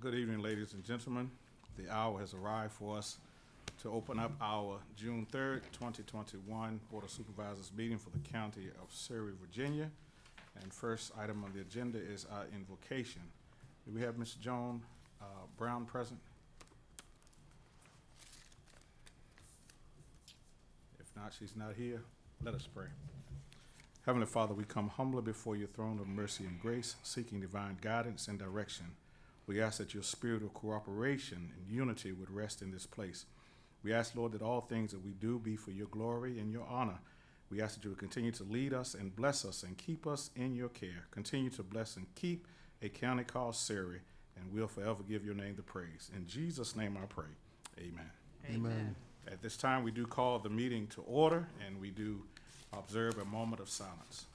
Good evening, ladies and gentlemen. The hour has arrived for us to open up our June 3rd, 2021 Board of Supervisors meeting for the County of Surrey, Virginia. And first item on the agenda is our invocation. Do we have Ms. Joan Brown present? If not, she's not here. Let us pray. Heavenly Father, we come humbly before your throne of mercy and grace, seeking divine guidance and direction. We ask that your spirit of cooperation and unity would rest in this place. We ask, Lord, that all things that we do be for your glory and your honor. We ask that you would continue to lead us and bless us and keep us in your care. Continue to bless and keep a county called Surrey, and we'll forever give your name the praise. In Jesus' name I pray. Amen. Amen. At this time, we do call the meeting to order, and we do observe a moment of silence.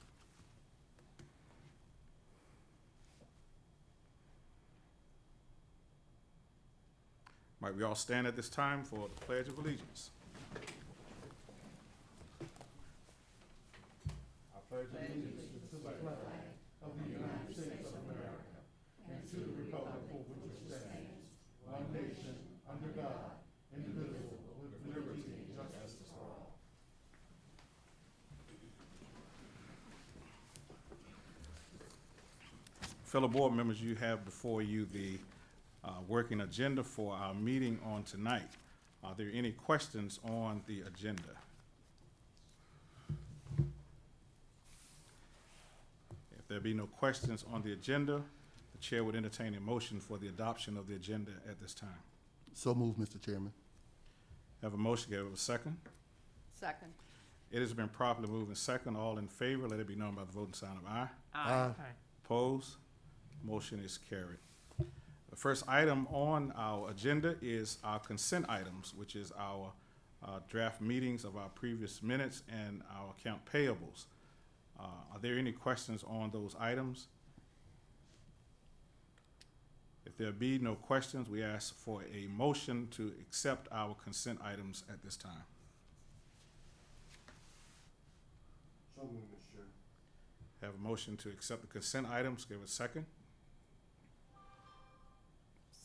Might we all stand at this time for the Pledge of Allegiance. I pledge allegiance to the flag of the United States of America and to the republic for which it stands, one nation, under God, indivisible, with liberty and justice for all. Fellow board members, you have before you the working agenda for our meeting on tonight. Are there any questions on the agenda? If there be no questions on the agenda, the chair would entertain a motion for the adoption of the agenda at this time. So moved, Mr. Chairman. Have a motion, give it a second. Second. It has been properly moved and second. All in favor, let it be known by the voting sign of aye. Aye. Opposed? Motion is carried. The first item on our agenda is our consent items, which is our draft meetings of our previous minutes and our account payables. Are there any questions on those items? If there be no questions, we ask for a motion to accept our consent items at this time. So moved, Mr. Chairman. Have a motion to accept the consent items. Give it a second.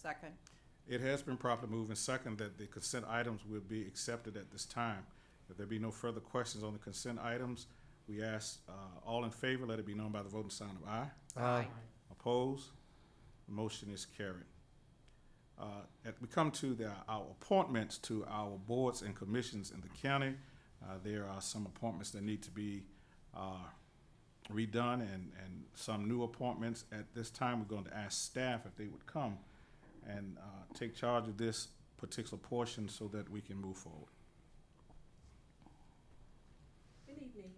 Second. It has been properly moved and second that the consent items will be accepted at this time. If there be no further questions on the consent items, we ask all in favor, let it be known by the voting sign of aye. Aye. Opposed? The motion is carried. We come to our appointments to our boards and commissions in the county. There are some appointments that need to be redone and some new appointments. At this time, we're going to ask staff if they would come and take charge of this particular portion so that we can move forward. Good evening,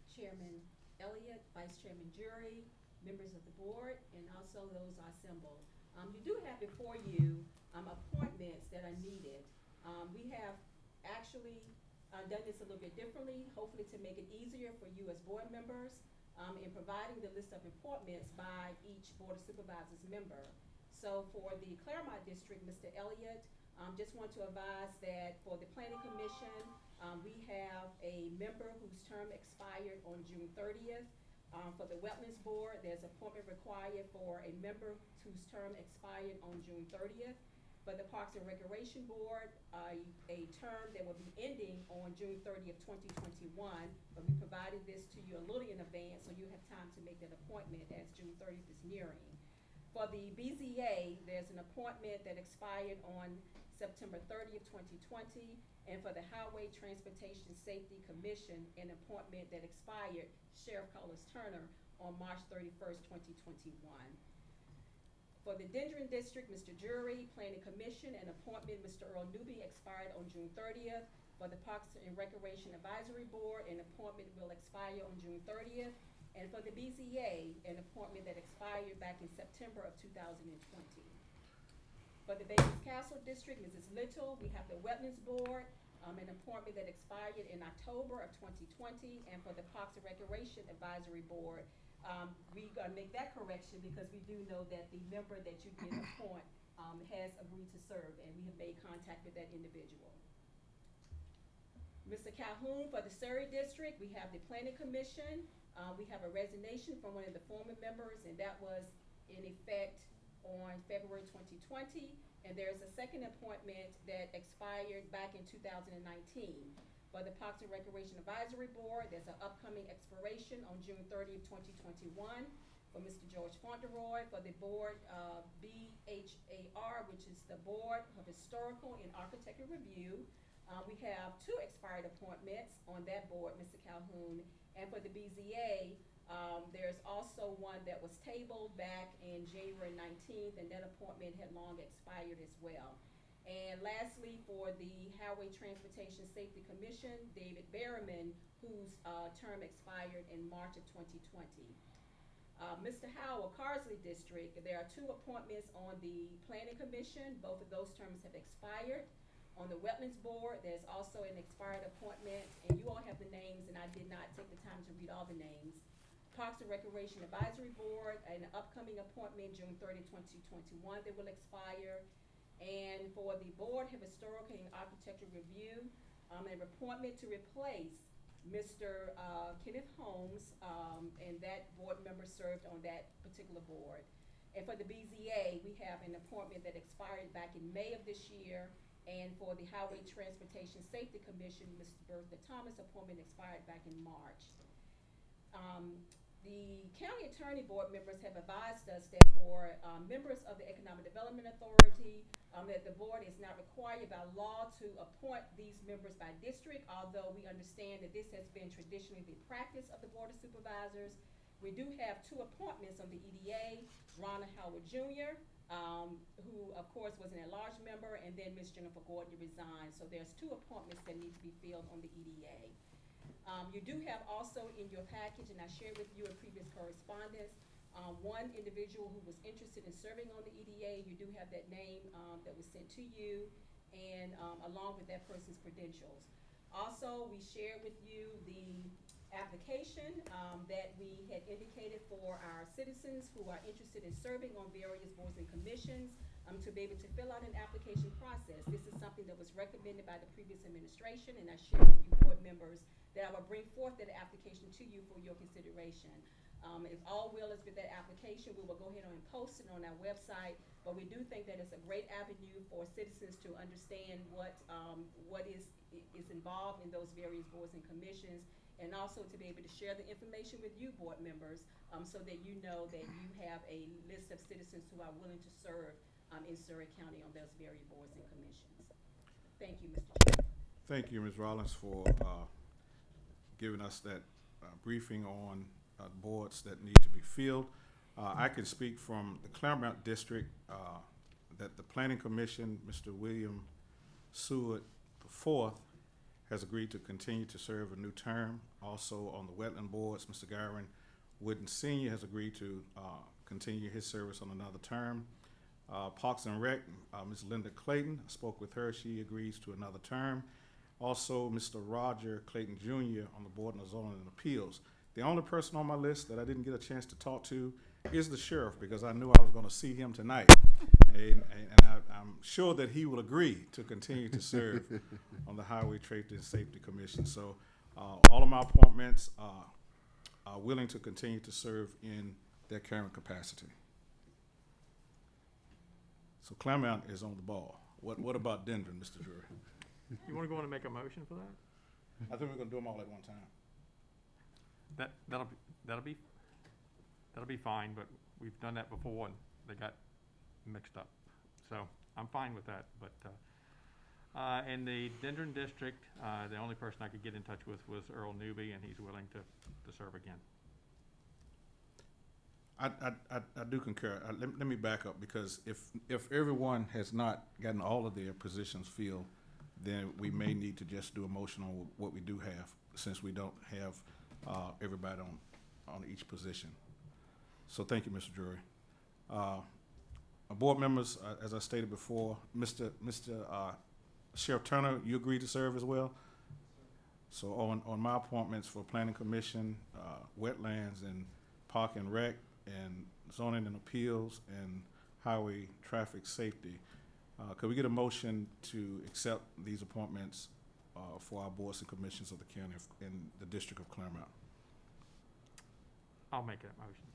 Chairman Elliott, Vice Chairman Jury, members of the board, and also those assembled. You do have before you appointments that are needed. We have actually done this a little bit differently, hopefully to make it easier for you as board members in providing the list of appointments by each Board of Supervisors member. So for the Claremont District, Mr. Elliott, just want to advise that for the Planning Commission, we have a member whose term expired on June 30th. For the Wetlands Board, there's appointment required for a member whose term expired on June 30th. For the Parks and Recreation Board, a term that will be ending on June 30th, 2021, but we provided this to you a little in advance so you have time to make that appointment as June 30th is nearing. For the BZA, there's an appointment that expired on September 30th, 2020, and for the Highway Transportation Safety Commission, an appointment that expired, Sheriff Carlos Turner, on March 31st, 2021. For the Dendron District, Mr. Jury, Planning Commission, an appointment, Mr. Earl Newby, expired on June 30th. For the Parks and Recreation Advisory Board, an appointment will expire on June 30th. And for the BZA, an appointment that expired back in September of 2020. For the Vegas Castle District, Mrs. Little, we have the Wetlands Board, an appointment that expired in October of 2020. And for the Parks and Recreation Advisory Board, we're gonna make that correction because we do know that the member that you did appoint has agreed to serve, and we have made contact with that individual. Mr. Calhoun, for the Surrey District, we have the Planning Commission. We have a resignation from one of the former members, and that was in effect on February 2020, and there's a second appointment that expired back in 2019. For the Parks and Recreation Advisory Board, there's an upcoming expiration on June 30th, 2021 for Mr. George Fauntleroy. For the board, BHAR, which is the Board of Historical and Architectural Review, we have two expired appointments on that board, Mr. Calhoun. And for the BZA, there's also one that was tabled back in January 19th, and that appointment had long expired as well. And lastly, for the Highway Transportation Safety Commission, David Berriman, whose term expired in March of 2020. Mr. Howell, Carsley District, there are two appointments on the Planning Commission. Both of those terms have expired. On the Wetlands Board, there's also an expired appointment, and you all have the names, and I did not take the time to read all the names. Parks and Recreation Advisory Board, an upcoming appointment, June 30, 2021, that will expire. And for the Board of Historical and Architectural Review, an appointment to replace Mr. Kenneth Holmes, and that board member served on that particular board. And for the BZA, we have an appointment that expired back in May of this year. And for the Highway Transportation Safety Commission, Mr. Bertha Thomas' appointment expired back in March. The County Attorney Board members have advised us that for members of the Economic Development Authority, that the board is not required by law to appoint these members by district, although we understand that this has been traditionally the practice of the Board of Supervisors. We do have two appointments on the EDA, Ronna Howard Jr., who of course was an at-large member, and then Ms. Jennifer Gordon resigned. So there's two appointments that need to be filled on the EDA. You do have also in your package, and I shared with you in previous correspondence, one individual who was interested in serving on the EDA. You do have that name that was sent to you, and along with that person's credentials. Also, we shared with you the application that we had indicated for our citizens who are interested in serving on various boards and commissions to be able to fill out an application process. This is something that was recommended by the previous administration, and I shared with you board members that I will bring forth that application to you for your consideration. If all well is with that application, we will go ahead and post it on our website, but we do think that it's a great avenue for citizens to understand what is involved in those various boards and commissions, and also to be able to share the information with you board members so that you know that you have a list of citizens who are willing to serve in Surrey County on those various boards and commissions. Thank you, Mr. Chair. Thank you, Ms. Rollins, for giving us that briefing on boards that need to be filled. I can speak from the Claremont District that the Planning Commission, Mr. William Seward IV, has agreed to continue to serve a new term. Also on the Wetland Boards, Mr. Gyron Wooden Sr. has agreed to continue his service on another term. Parks and Rec, Ms. Linda Clayton, I spoke with her, she agrees to another term. Also, Mr. Roger Clayton Jr. on the Board of Zoning and Appeals. The only person on my list that I didn't get a chance to talk to is the sheriff, because I knew I was going to see him tonight. And I'm sure that he will agree to continue to serve on the Highway Trade and Safety Commission. So all of my appointments are willing to continue to serve in their current capacity. So Claremont is on the ball. What about Denver, Mr. Drury? You want to go on and make a motion for that? I think we're going to do them all at one time. That'll be fine, but we've done that before and they got mixed up. So I'm fine with that, but in the Dendron District, the only person I could get in touch with was Earl Newby, and he's willing to serve again. I do concur. Let me back up, because if everyone has not gotten all of their positions filled, then we may need to just do a motion on what we do have, since we don't have everybody on each position. So thank you, Mr. Drury. Board members, as I stated before, Mr. Sheriff Turner, you agreed to serve as well? So on my appointments for Planning Commission, Wetlands, and Park and Rec, and Zoning and Appeals, and Highway Traffic Safety, could we get a motion to accept these appointments for our boards and commissions of the county in the District of Claremont? I'll make that motion.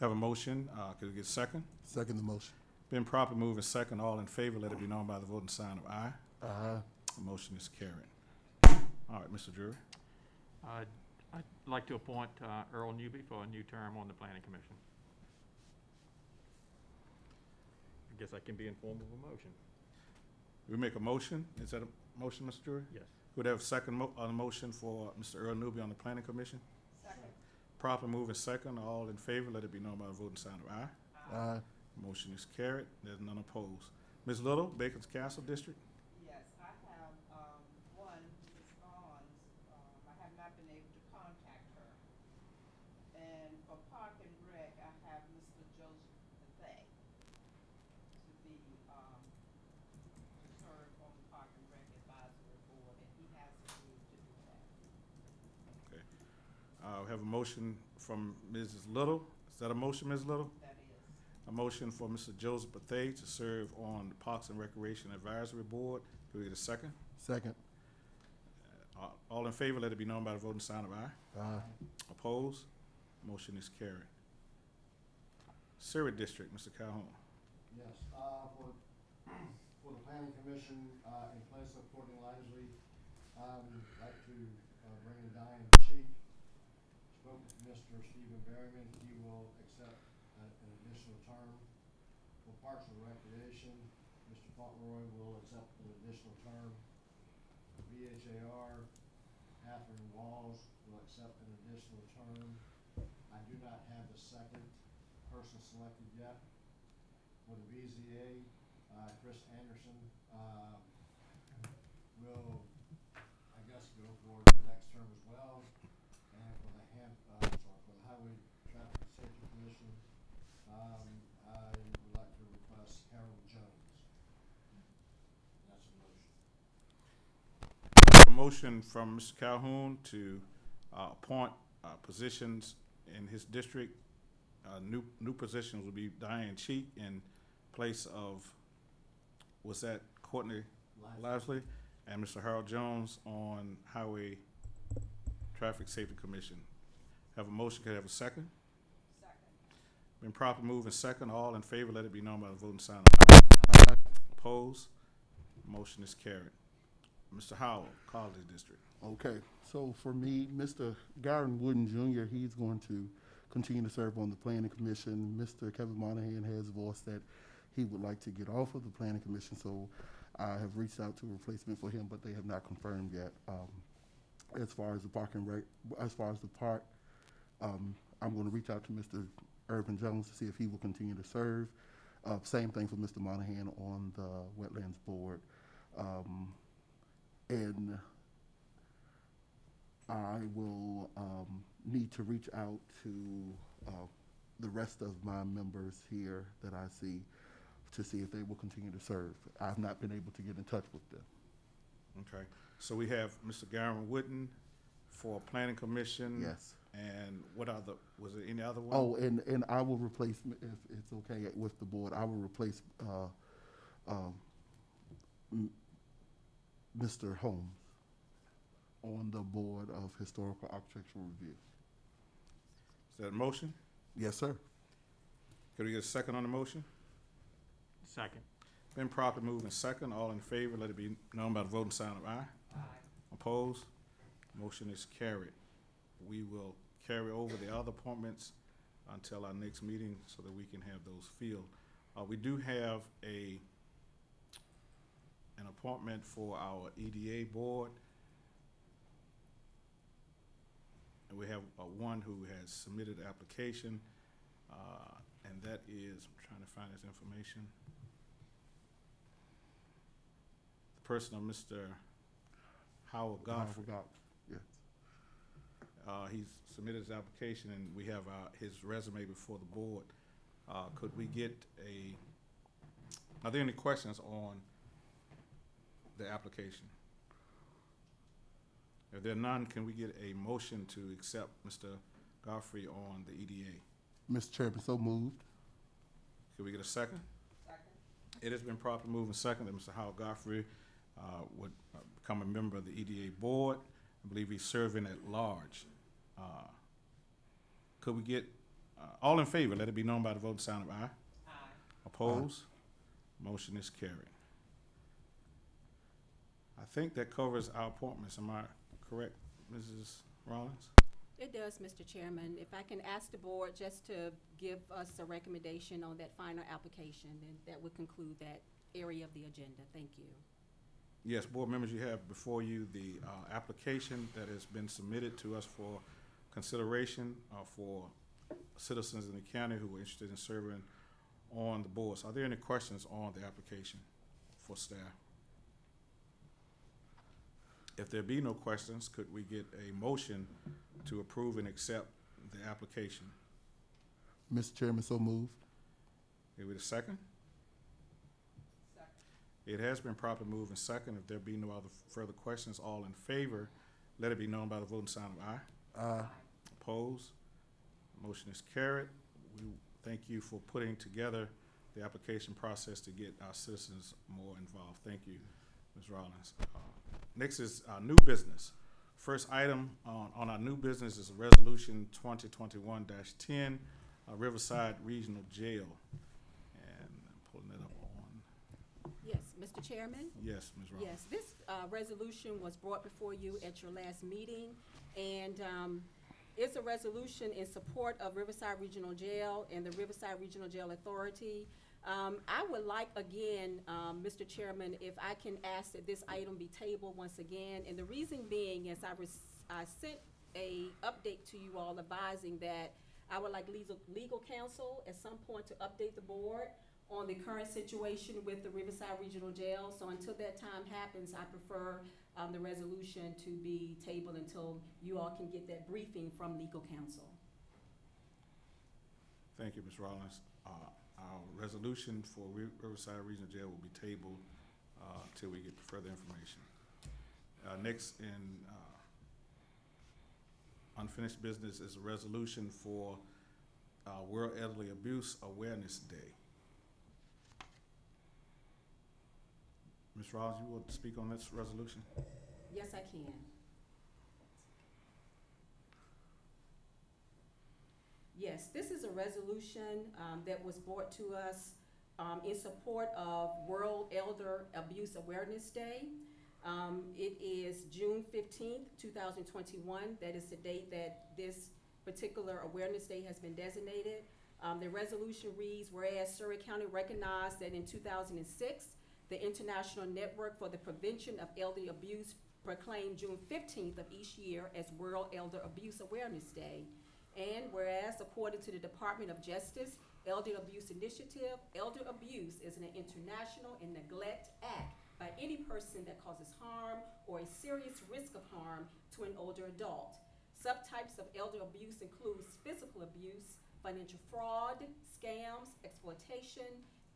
Have a motion, could we get a second? Second the motion. Been properly moved and second, all in favor, let it be known by the voting sign of aye. Aye. The motion is carried. All right, Mr. Drury. I'd like to appoint Earl Newby for a new term on the Planning Commission. I guess I can be in form of a motion. We make a motion, is that a motion, Mr. Drury? Yes. Would have a second motion for Mr. Earl Newby on the planning commission? Second. Properly moved and second, all in favor, let it be known by the voting sign of aye. Aye. Motion is carried, there's none opposed. Ms. Little, Bacon's Castle District? Yes, I have, one, Ms. Vaughn, I have not been able to contact her. And for Park and Rec, I have Mr. Joseph Bethay to be, to serve on the Park and Rec Advisory Board, and he has agreed to do that. Okay. We have a motion from Mrs. Little. Is that a motion, Ms. Little? That is. A motion for Mr. Joseph Bethay to serve on the Parks and Recreation Advisory Board. Do we get a second? Second. All in favor, let it be known by the voting sign of aye. Aye. Opposed? Motion is carried. Surrey District, Mr. Calhoun. Yes, for the planning commission, in place of Courtney Lisley, I'd like to bring in Diane Cheek. Spoke with Mr. Stephen Berryman, he will accept an additional term. For Parks and Recreation, Mr. Fauntleroy will accept an additional term. VHAR, Catherine Walls will accept an additional term. I do not have the second person selected yet. For the BZA, Chris Anderson, will, I guess, go for the next term as well. And for the for the Highway Traffic Safety Commission, I would like to request Harold Jones. That's a motion. A motion from Mr. Calhoun to appoint positions in his district. New positions will be Diane Cheek in place of, was that Courtney Lisley? And Mr. Harold Jones on Highway Traffic Safety Commission. Have a motion, could I have a second? Second. Been properly moved and second, all in favor, let it be known by the voting sign of aye. Opposed? Motion is carried. Mr. Howell, College District. Okay, so for me, Mr. Garen Wooden Jr., he's going to continue to serve on the planning commission. Mr. Kevin Monahan has voiced that he would like to get off of the planning commission, so I have reached out to a replacement for him, but they have not confirmed yet. As far as the park, I'm going to reach out to Mr. Urban Jones to see if he will continue to serve. Same thing for Mr. Monahan on the Wetlands Board. And I will need to reach out to the rest of my members here that I see to see if they will continue to serve. I've not been able to get in touch with them. Okay, so we have Mr. Garen Wooden for Planning Commission. Yes. And what other, was there any other one? Oh, and I will replace, if it's okay with the board, I will replace Mr. Holmes on the Board of Historical Architectural Review. Is that a motion? Yes, sir. Could we get a second on the motion? Second. Been properly moved and second, all in favor, let it be known by the voting sign of aye. Aye. Opposed? Motion is carried. We will carry over the other appointments until our next meeting so that we can have those filled. We do have an appointment for our EDA board. And we have one who has submitted the application, and that is, I'm trying to find his information. The person of Mr. Howard I Godfrey. forgot. Yes. He's submitted his application, and we have his resume before the board. Could we get are there any questions on the application? If there are none, can we get a motion to accept Mr. Godfrey on the EDA? Mr. Chairman, so moved. Could we get a second? Second. It has been properly moved and second that Mr. Howard Godfrey would become a member of the EDA board. I believe he's serving at large. Could we get All in favor, let it be known by the vote and sign of aye. Aye. Opposed? Motion is carried. I think that covers our appointments. Am I correct, Mrs. Rollins? It does, Mr. Chairman. If I can ask the board just to give us a recommendation on that final application, then that would conclude that area of the agenda. Thank you. Yes, board members, you have before you the application that has been submitted to us for consideration for citizens in the county who are interested in serving on the boards. Are there any questions on the application for staff? If there be no questions, could we get a motion to approve and accept the application? Mr. Chairman, so moved. Give it a second. Second. It has been properly moved and second. If there be no other further questions, all in favor, let it be known by the vote and sign of aye. Aye. Opposed? Motion is carried. We thank you for putting together the application process to get our citizens more involved. Thank you, Ms. Rollins. Next is our new business. First item on our new business is Resolution 2021-10, Riverside Regional Jail. And I'm pulling it up on, Yes, Mr. Chairman? yes, Ms. Rollins. Yes, this resolution was brought before you at your last meeting, and it's a resolution in support of Riverside Regional Jail and the Riverside Regional Jail Authority. I would like, again, Mr. Chairman, if I can ask that this item be tabled once again, and the reason being is I sent a update to you all advising that I would like legal counsel at some point to update the board on the current situation with the Riverside Regional Jail. So until that time happens, I prefer the resolution to be tabled until you all can get that briefing from legal counsel. Thank you, Ms. Rollins. Our resolution for Riverside Regional Jail will be tabled till we get further information. Next in unfinished business is a resolution for World Elderly Abuse Awareness Day. Ms. Rollins, you want to speak on this resolution? Yes, I can. Yes, this is a resolution that was brought to us in support of World Elder Abuse Awareness Day. It is June 15th, 2021. That is the date that this particular awareness day has been designated. The resolution reads, whereas Surrey County recognized that in 2006, the International Network for the Prevention of Elder Abuse proclaimed June 15th of each year as World Elder Abuse Awareness Day. And whereas, according to the Department of Justice Elder Abuse Initiative, elder abuse is an international and neglect act by any person that causes harm or a serious risk of harm to an older adult. Subtypes of elder abuse includes physical abuse, financial fraud, scams, exploitation,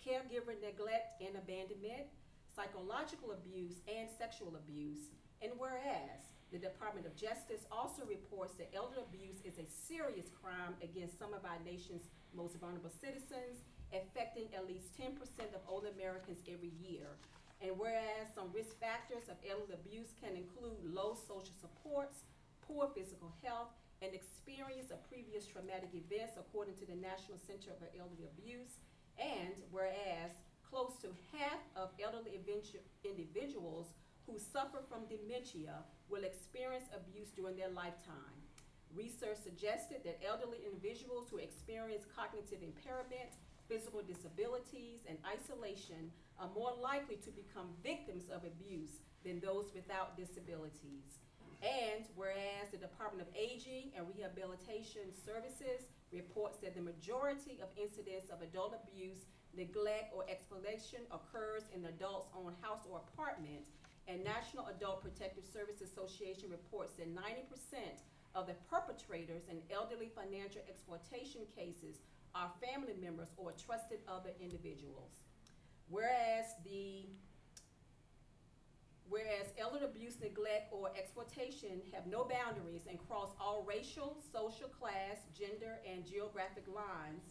caregiver neglect and abandonment, psychological abuse, and sexual abuse. And whereas, the Department of Justice also reports that elder abuse is a serious crime against some of our nation's most vulnerable citizens, affecting at least 10% of older Americans every year. And whereas some risk factors of elder abuse can include low social supports, poor physical health, and experience of previous traumatic events according to the National Center for Elderly Abuse. And whereas close to half of elderly individuals who suffer from dementia will experience abuse during their lifetime. Research suggested that elderly individuals who experience cognitive impairment, physical disabilities, and isolation are more likely to become victims of abuse than those without disabilities. And whereas the Department of Aging and Rehabilitation Services reports that the majority of incidents of adult abuse, neglect, or exploitation occurs in the adult's own house or apartment, and National Adult Protective Services Association reports that 90% of the perpetrators in elderly financial exploitation cases are family members or trusted other individuals. Whereas elder abuse, neglect, or exploitation have no boundaries and cross all racial, social class, gender, and geographic lines,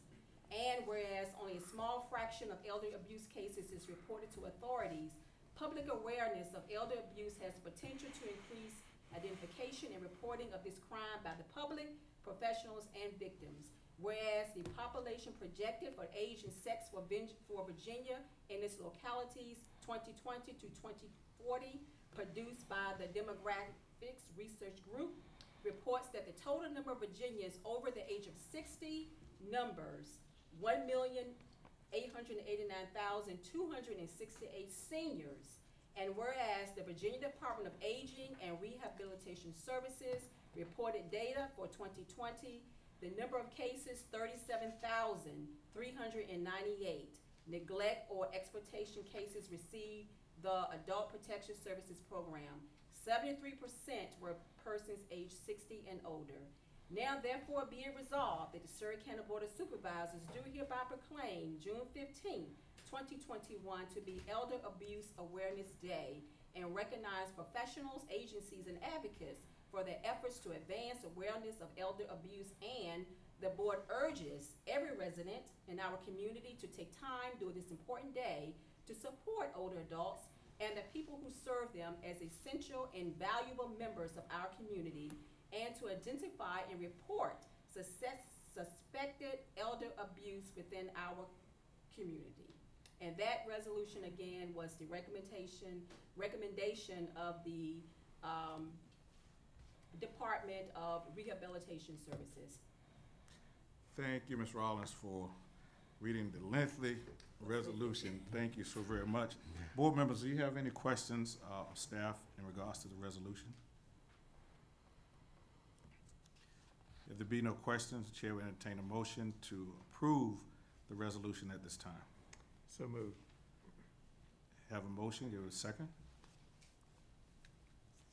and whereas only a small fraction of elder abuse cases is reported to authorities, public awareness of elder abuse has potential to increase identification and reporting of this crime by the public, professionals, and victims. Whereas the population projected for age and sex for Virginia and its localities 2020 to 2040, produced by the Demographics Research Group, reports that the total number of Virginians over the age of 60 numbers 1,889,268 seniors. And whereas the Virginia Department of Aging and Rehabilitation Services reported data for 2020, the number of cases, 37,398. Neglect or exploitation cases received the Adult Protection Services Program. 73% were persons aged 60 and older. Now therefore be it resolved that the Surrey County Board of Supervisors do hereby proclaim June 15, 2021 to be Elder Abuse Awareness Day and recognize professionals, agencies, and advocates for their efforts to advance awareness of elder abuse, and the board urges every resident in our community to take time during this important day to support older adults and the people who serve them as essential and valuable members of our community, and to identify and report suspected elder abuse within our community. And that resolution, again, was the recommendation of the Department of Rehabilitation Services. Thank you, Ms. Rollins, for reading the lengthy resolution. Thank you so very much. Board members, do you have any questions of staff in regards to the resolution? If there be no questions, the chair will entertain a motion to approve the resolution at this time. So moved. Have a motion, give it a second.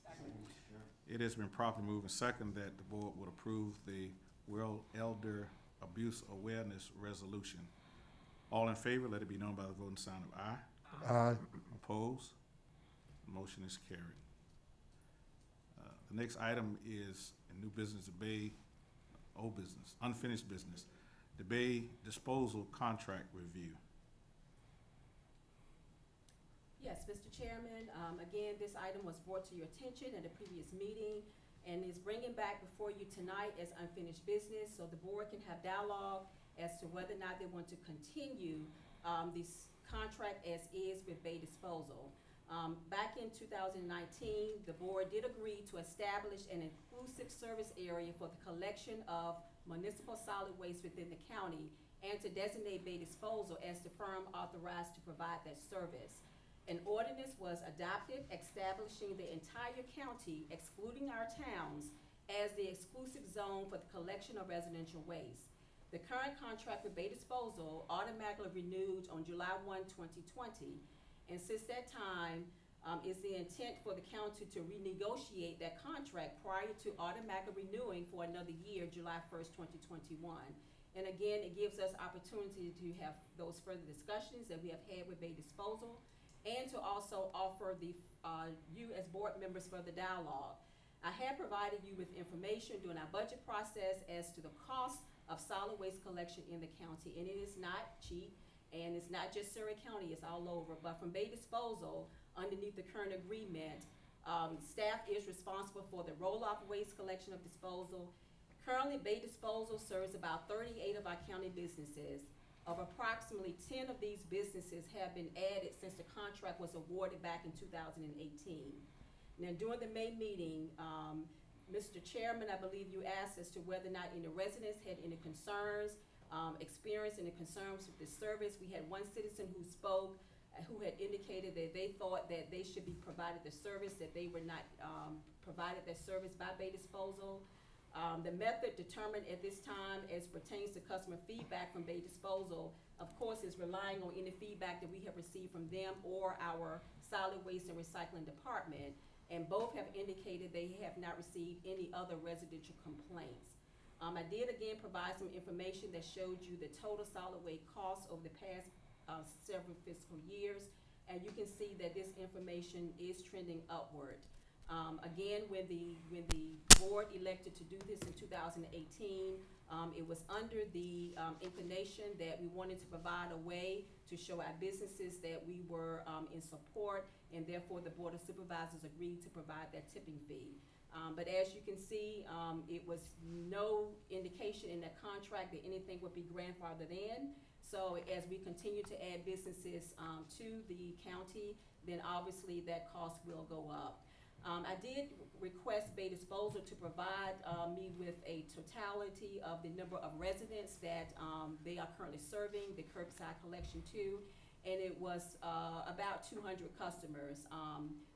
Second. It has been properly moved and second that the board would approve the World Elder Abuse Awareness Resolution. All in favor, let it be known by the voting sign of aye. Aye. Opposed? Motion is carried. The next item is a new business, old business, unfinished business, the Bay Disposal Contract Review. Yes, Mr. Chairman, again, this item was brought to your attention at a previous meeting and is bringing back before you tonight as unfinished business so the board can have dialogue as to whether or not they want to continue this contract as is with Bay Disposal. Back in 2019, the board did agree to establish an inclusive service area for the collection of municipal solid waste within the county and to designate Bay Disposal as the firm authorized to provide that service. An ordinance was adopted establishing the entire county, excluding our towns, as the exclusive zone for the collection of residential waste. The current contract with Bay Disposal automatically renewed on July 1, 2020, and since that time, is the intent for the county to renegotiate that contract prior to automatically renewing for another year, July 1st, 2021. And again, it gives us opportunity to have those further discussions that we have had with Bay Disposal, and to also offer you as board members further dialogue. I have provided you with information during our budget process as to the cost of solid waste collection in the county, and it is not cheap, and it's not just Surrey County, it's all over. But from Bay Disposal, underneath the current agreement, staff is responsible for the roll-off waste collection of disposal. Currently, Bay Disposal serves about 38 of our county businesses. Of approximately 10 of these businesses have been added since the contract was awarded back in 2018. Now, during the May meeting, Mr. Chairman, I believe you asked as to whether or not any residents had any concerns, experienced any concerns with this service. We had one citizen who spoke, who had indicated that they thought that they should be provided the service, that they were not provided that service by Bay Disposal. The method determined at this time as pertains to customer feedback from Bay Disposal, of course, is relying on any feedback that we have received from them or our solid waste and recycling department, and both have indicated they have not received any other residential complaints. I did again provide some information that showed you the total solid waste costs over the past several fiscal years, and you can see that this information is trending upward. Again, when the board elected to do this in 2018, it was under the inclination that we wanted to provide a way to show our businesses that we were in support, and therefore the Board of Supervisors agreed to provide that tipping fee. But as you can see, it was no indication in the contract that anything would be grandfathered in. So as we continue to add businesses to the county, then obviously that cost will go up. I did request Bay Disposal to provide me with a totality of the number of residents that they are currently serving the curbside collection to, and it was about 200 customers.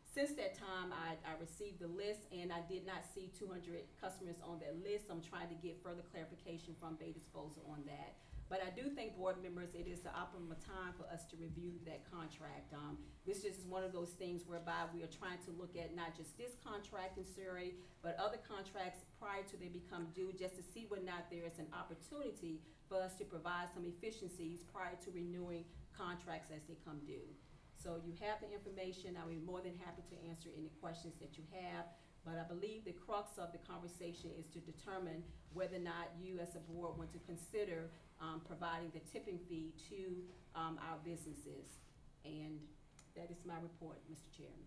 Since that time, I received the list, and I did not see 200 customers on that list. I'm trying to get further clarification from Bay Disposal on that. But I do think, board members, it is the optimum time for us to review that contract. This just is one of those things whereby we are trying to look at not just this contract in Surrey, but other contracts prior to they become due, just to see whether or not there is an opportunity for us to provide some efficiencies prior to renewing contracts as they come due. So you have the information. I will be more than happy to answer any questions that you have. But I believe the crux of the conversation is to determine whether or not you as a board want to consider providing the tipping fee to our businesses. And that is my report, Mr. Chairman.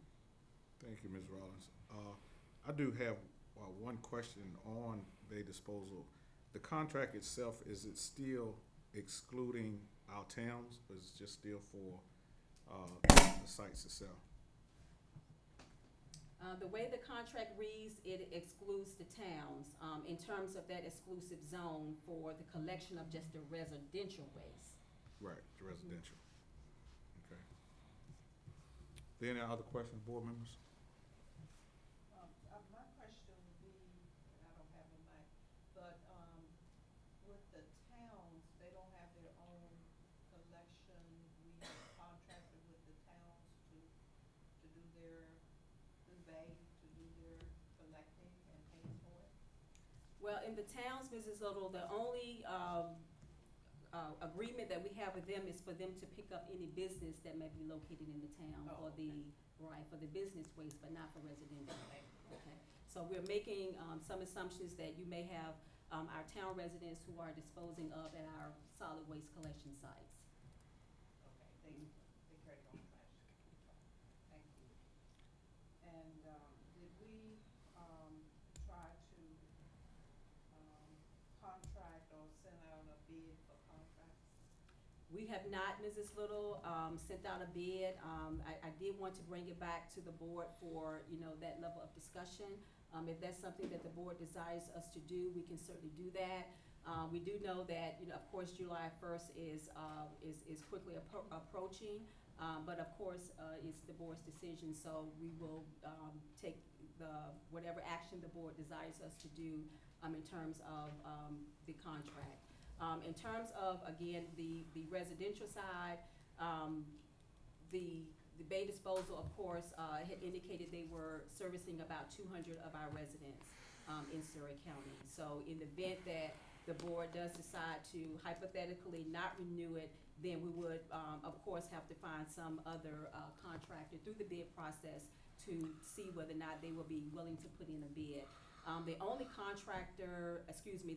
Thank you, Ms. Rollins. I do have one question on Bay Disposal. The contract itself, is it still excluding our towns, or is it just still for the sites itself? The way the contract reads, it excludes the towns in terms of that exclusive zone for the collection of just the residential waste. Right, the residential. Okay. Any other questions, board members? My question would be, and I don't have a mic, but with the towns, they don't have their own collection. We have contracted with the towns to do their, through Bay, to do their collecting and paying for it. Well, in the towns, Mrs. Little, the only agreement that we have with them is for them to pick up any business that may be located in the town Oh, for the, right, for the business waste, but not for residential. Okay, so we're making some assumptions that you may have our town residents who are disposing of at our solid waste collection sites. Okay, they carry their own trash. Thank you. And did we try to contract or send out a bid for contracts? We have not, Mrs. Little, sent out a bid. I did want to bring it back to the board for, that level of discussion. If that's something that the board desires us to do, we can certainly do that. We do know that, of course, July 1st is quickly approaching, but of course, it's the board's decision, so we will take whatever action the board desires us to do in terms of the contract. In terms of, again, the residential side, the Bay Disposal, of course, had indicated they were servicing about 200 of our residents in Surrey County. So in the event that the board does decide to hypothetically not renew it, then we would, of course, have to find some other contractor through the bid process to see whether or not they will be willing to put in a bid. The only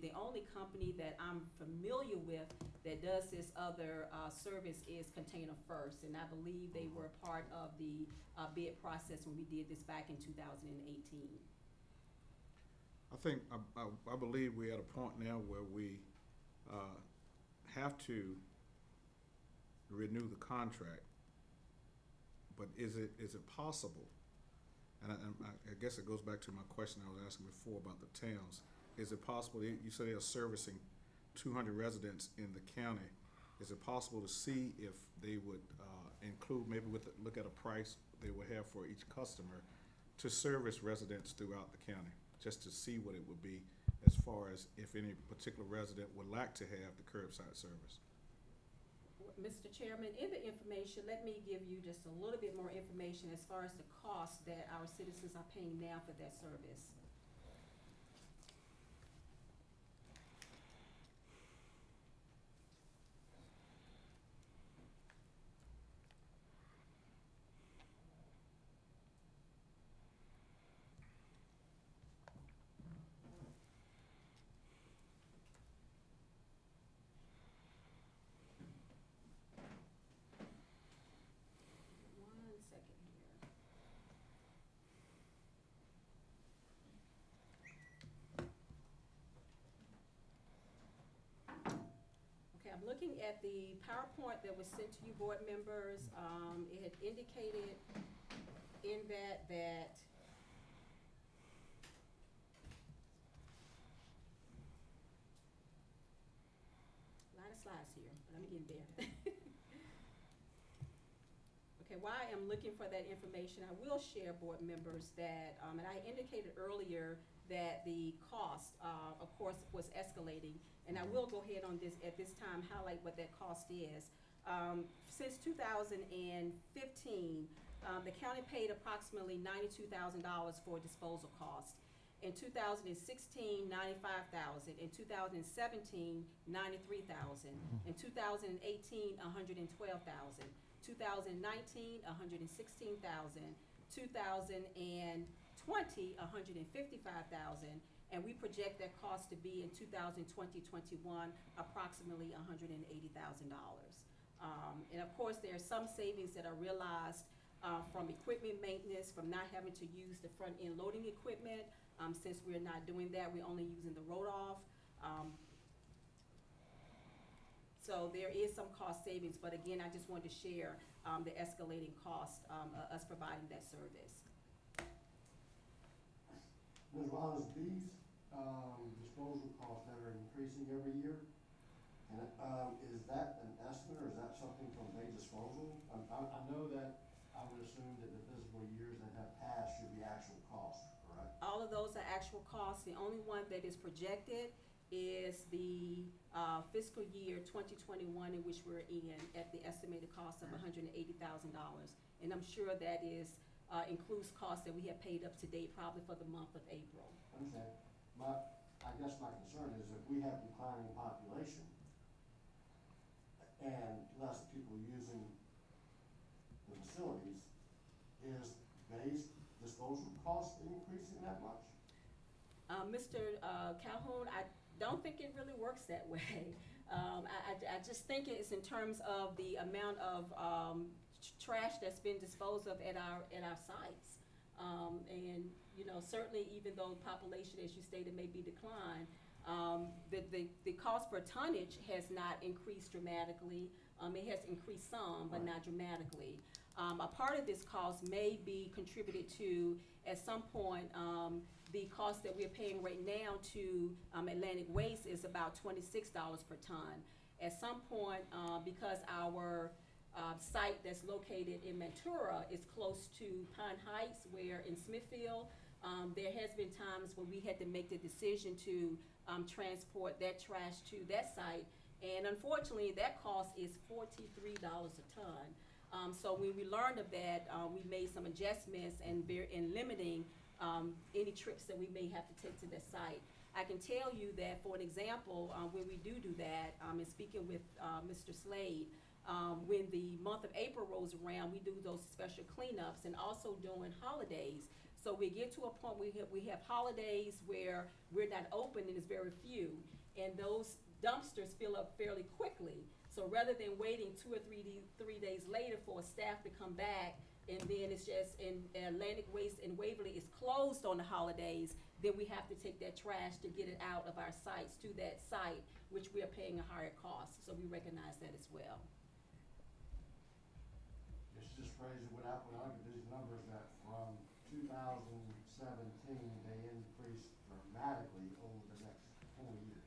the only company that I'm familiar with that does this other service is Container First, and I believe they were part of the bid process when we did this back in 2018. I believe we're at a point now where we have to renew the contract, but is it possible? And I guess it goes back to my question I was asking before about the towns. Is it possible, you say they're servicing 200 residents in the county. Is it possible to see if they would include, maybe look at a price they would have for each customer to service residents throughout the county, just to see what it would be as far as if any particular resident would like to have the curbside service? Mr. Chairman, in the information, let me give you just a little bit more information as far as the cost that our citizens are paying now for that service. One second here. looking at the PowerPoint that was sent to you, board members, it had indicated in that a lot of slides here, but I'm getting there. Okay, while I am looking for that information, I will share, board members, that, and I indicated earlier that the cost, of course, was escalating, and I will go ahead on this, at this time, highlight what that cost is. Since 2015, the county paid approximately $92,000 for disposal costs. In 2016, $95,000. In 2017, $93,000. In 2018, $112,000. 2019, $116,000. 2020, $155,000. And we project that cost to be in 2020-21 approximately $180,000. And of course, there are some savings that are realized from equipment maintenance, from not having to use the front end loading equipment. Since we're not doing that, we're only using the roll-off. So there is some cost savings, but again, I just wanted to share the escalating cost of us providing that service. Ms. Rollins, these disposal costs that are increasing every year, and is that an estimate or is that something from Bay Disposal? I know that I would assume that the fiscal years that have passed should be actual costs, correct? All of those are actual costs. The only one that is projected is the fiscal year 2021, in which we're in, at the estimated cost of $180,000. And I'm sure that is includes costs that we have paid up to date, probably for the month of April. I understand. I guess my concern is if we have declining population and less people using the facilities, is Bay's disposal cost increasing that much? Mr. Calhoun, I don't think it really works that way. I just think it's in terms of the amount of trash that's been disposed of at our sites. And you know, certainly even though population, as you stated, may be declined, the cost per tonnage has not increased dramatically. It has increased some, but not dramatically. A part of this cost may be contributed to, at some point, the cost that we're paying right now to Atlantic Waste is about $26 per ton. At some point, because our site that's located in Ventura is close to Pine Heights, where in Smithfield, there has been times when we had to make the decision to transport that trash to that site. And unfortunately, that cost is $43 a ton. So when we learned of that, we made some adjustments in limiting any trips that we may have to take to the site. I can tell you that, for an example, when we do that, and speaking with Mr. Slade, when the month of April rolls around, we do those special cleanups, and also during holidays. So we get to a point where we have holidays where we're not open and it's very few, and those dumpsters fill up fairly quickly. So rather than waiting 2 or 3 days later for staff to come back, and then it's just in Atlantic Waste and Waverly is closed on the holidays, then we have to take that trash to get it out of our sites to that site, which we are paying a higher cost. So we recognize that as well. It's just crazy when I look at these numbers that from 2017, they increased dramatically over the next 4 years.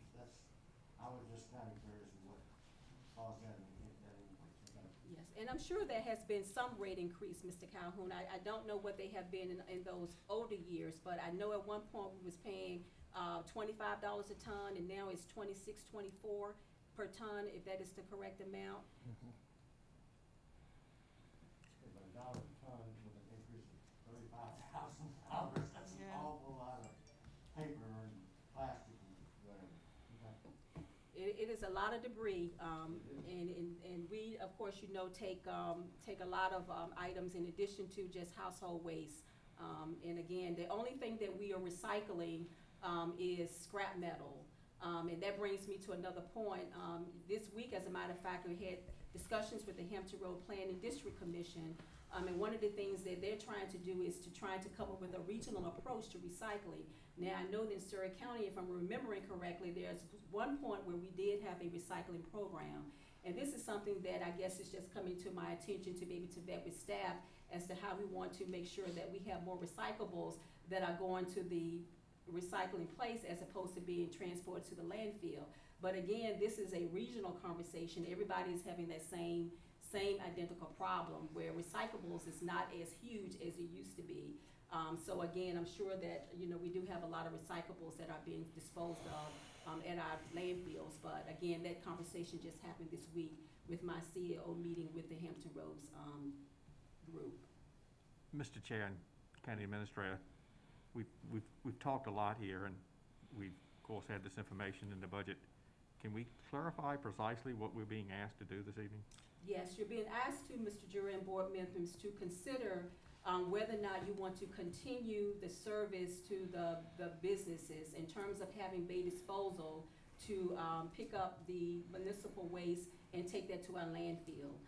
I was just kind of curious what caused that increase. Yes, and I'm sure there has been some rate increase, Mr. Calhoun. I don't know what they have been in those older years, but I know at one point we was paying $25 a ton, and now it's $26, $24 per ton, if that is the correct amount. Mm-hmm. But $1 a ton with an increase of $35,000, that's an awful lot of paper and plastic and whatever. Okay. It is a lot of debris, and we, of course, you know, take a lot of items in addition to just household waste. And again, the only thing that we are recycling is scrap metal. And that brings me to another point. This week, as a matter of fact, we had discussions with the Hampton Road Planning District Commission And one of the things that they're trying to do is to try to come up with a regional approach to recycling. Now, I know that in Surrey County, if I'm remembering correctly, there's one point where we did have a recycling program. And this is something that I guess is just coming to my attention to be able to vet with staff as to how we want to make sure that we have more recyclables that are going to the recycling place as opposed to being transported to the landfill. But again, this is a regional conversation. Everybody is having that same identical problem where recyclables is not as huge as it used to be. So again, I'm sure that, you know, we do have a lot of recyclables that are being disposed of at our landfills. But again, that conversation just happened this week with my CEO meeting with the Hampton Roads group. Mr. Chair and County Administrator, we've talked a lot here, and we've, of course, had this information in the budget. Can we clarify precisely what we're being asked to do this evening? Yes, you're being asked to, Mr. Jury and board members, to consider whether or not you want to continue the service to the businesses in terms of having bay disposal to pick up the municipal waste and take that to our landfill.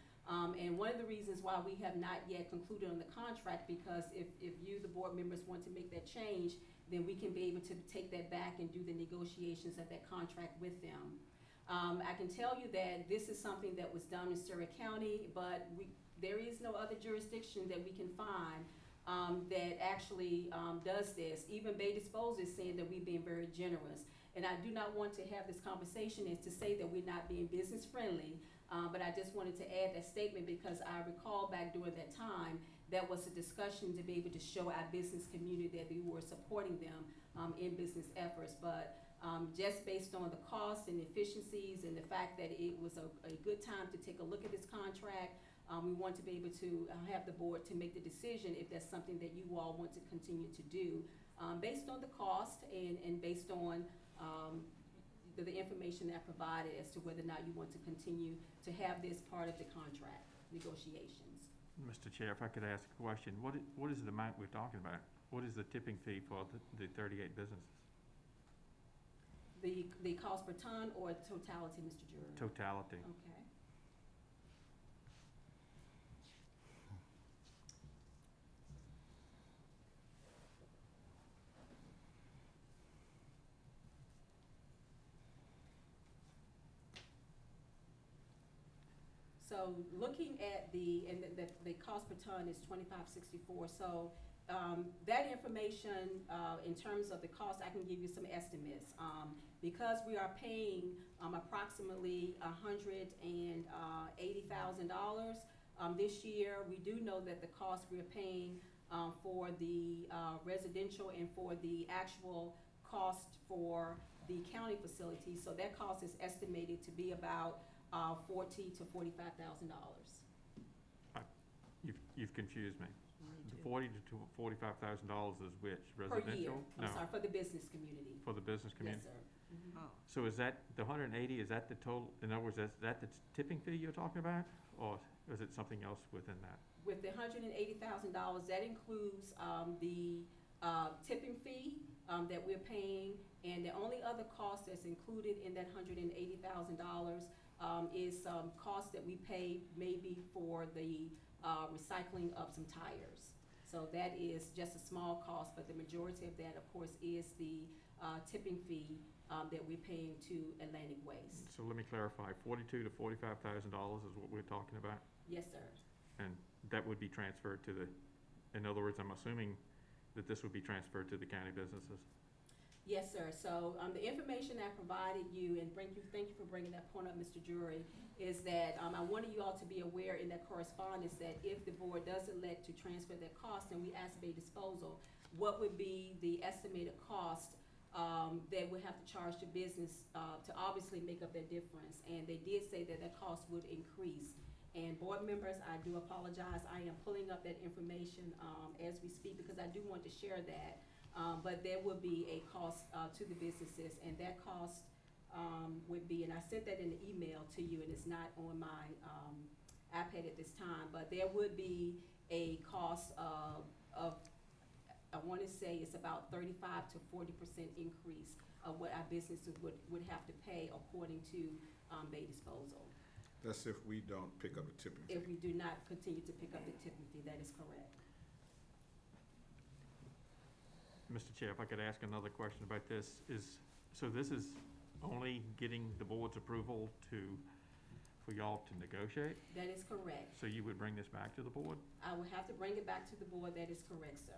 And one of the reasons why we have not yet concluded on the contract, because if you, the board members, want to make that change, then we can be able to take that back and do the negotiations of that contract with them. I can tell you that this is something that was done in Surrey County, but there is no other jurisdiction that we can find that actually does this. Even Bay Disposal is saying that we're being very generous. And I do not want to have this conversation is to say that we're not being business friendly, but I just wanted to add that statement because I recall back during that time, that was a discussion to be able to show our business community that we were supporting them in business efforts. But just based on the costs and efficiencies and the fact that it was a good time to take a look at this contract, we want to be able to have the board to make the decision if that's something that you all want to continue to do based on the cost and based on the information that I provided as to whether or not you want to continue to have this part of the contract negotiations. Mr. Chair, if I could ask a question, what is the amount we're talking about? What is the tipping fee for the 38 businesses? The cost per ton or totality, Mr. Jury? Totality. Okay. So looking at the cost per ton is $25.64. So that information, in terms of the cost, I can give you some estimates. Because we are paying approximately $180,000 this year, we do know that the cost we're paying for the residential and for the actual cost for the county facility. So that cost is estimated to be about $40,000 to $45,000. You've confused me. The $40,000 to $45,000 is which? Residential? Per year. No. I'm sorry, for the business community. For the business community? Yes, sir. Oh. So is that, the 180, is that the total, in other words, is that the tipping fee you're talking about? Or is it something else within that? With the $180,000, that includes the tipping fee that we're paying, and the only other cost that's included in that $180,000 is some cost that we pay maybe for the recycling of some tires. So that is just a small cost, but the majority of that, of course, is the tipping fee that we're paying to Atlantic Waste. So let me clarify, $42,000 to $45,000 is what we're talking about? Yes, sir. And that would be transferred to the, in other words, I'm assuming that this would be transferred to the county businesses? Yes, sir. So the information I provided you, and thank you for bringing that point up, Mr. Jury, is that I wanted you all to be aware in that correspondence that if the board does elect to transfer that cost and we ask Bay Disposal, what would be the estimated cost that we have to charge the business to obviously make up that difference. And they did say that that cost would increase. And board members, I do apologize. I am pulling up that information as we speak because I do want to share that. But there would be a cost to the businesses, and that cost would be, and I sent that in the email to you, and it's not on my iPad at this time, but there would be a cost of I want to say it's about 35 to 40% increase of what our businesses would have to pay according to Bay Disposal. That's if we don't pick up the tipping fee. if we do not continue to pick up the tipping fee. That is correct. Mr. Chair, if I could ask another question about this, so this is only getting the board's approval for y'all to negotiate? That is correct. So you would bring this back to the board? I will have to bring it back to the board. That is correct, sir.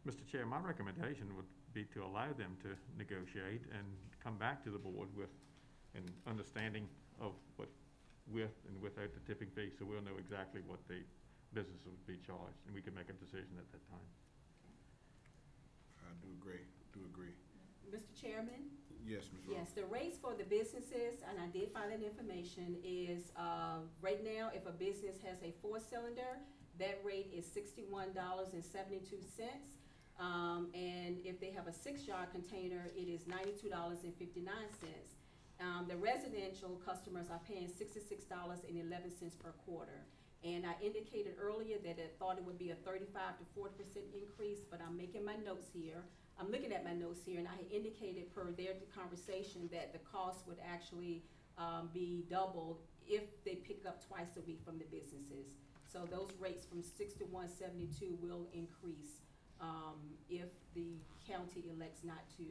Mr. Chair, my recommendation would be to allow them to negotiate and come back to the board with an understanding of what with and without the tipping fee, so we'll know exactly what the business would be charged, and we can make a decision at that time. I do agree. Mr. Chairman? Yes, Ms. Yes, the rates for the businesses, and I did find that information, is, right now, if a business has a 4-cylinder, that rate is $61.72. And if they have a 6-yard container, it is $92.59. The residential customers are paying $66.11 per quarter. And I indicated earlier that I thought it would be a 35 to 40% increase, but I'm making my notes here. I'm looking at my notes here, and I had indicated per their conversation that the cost would actually be doubled if they pick up twice a week from the businesses. So those rates from $61.72 will increase if the county elects not to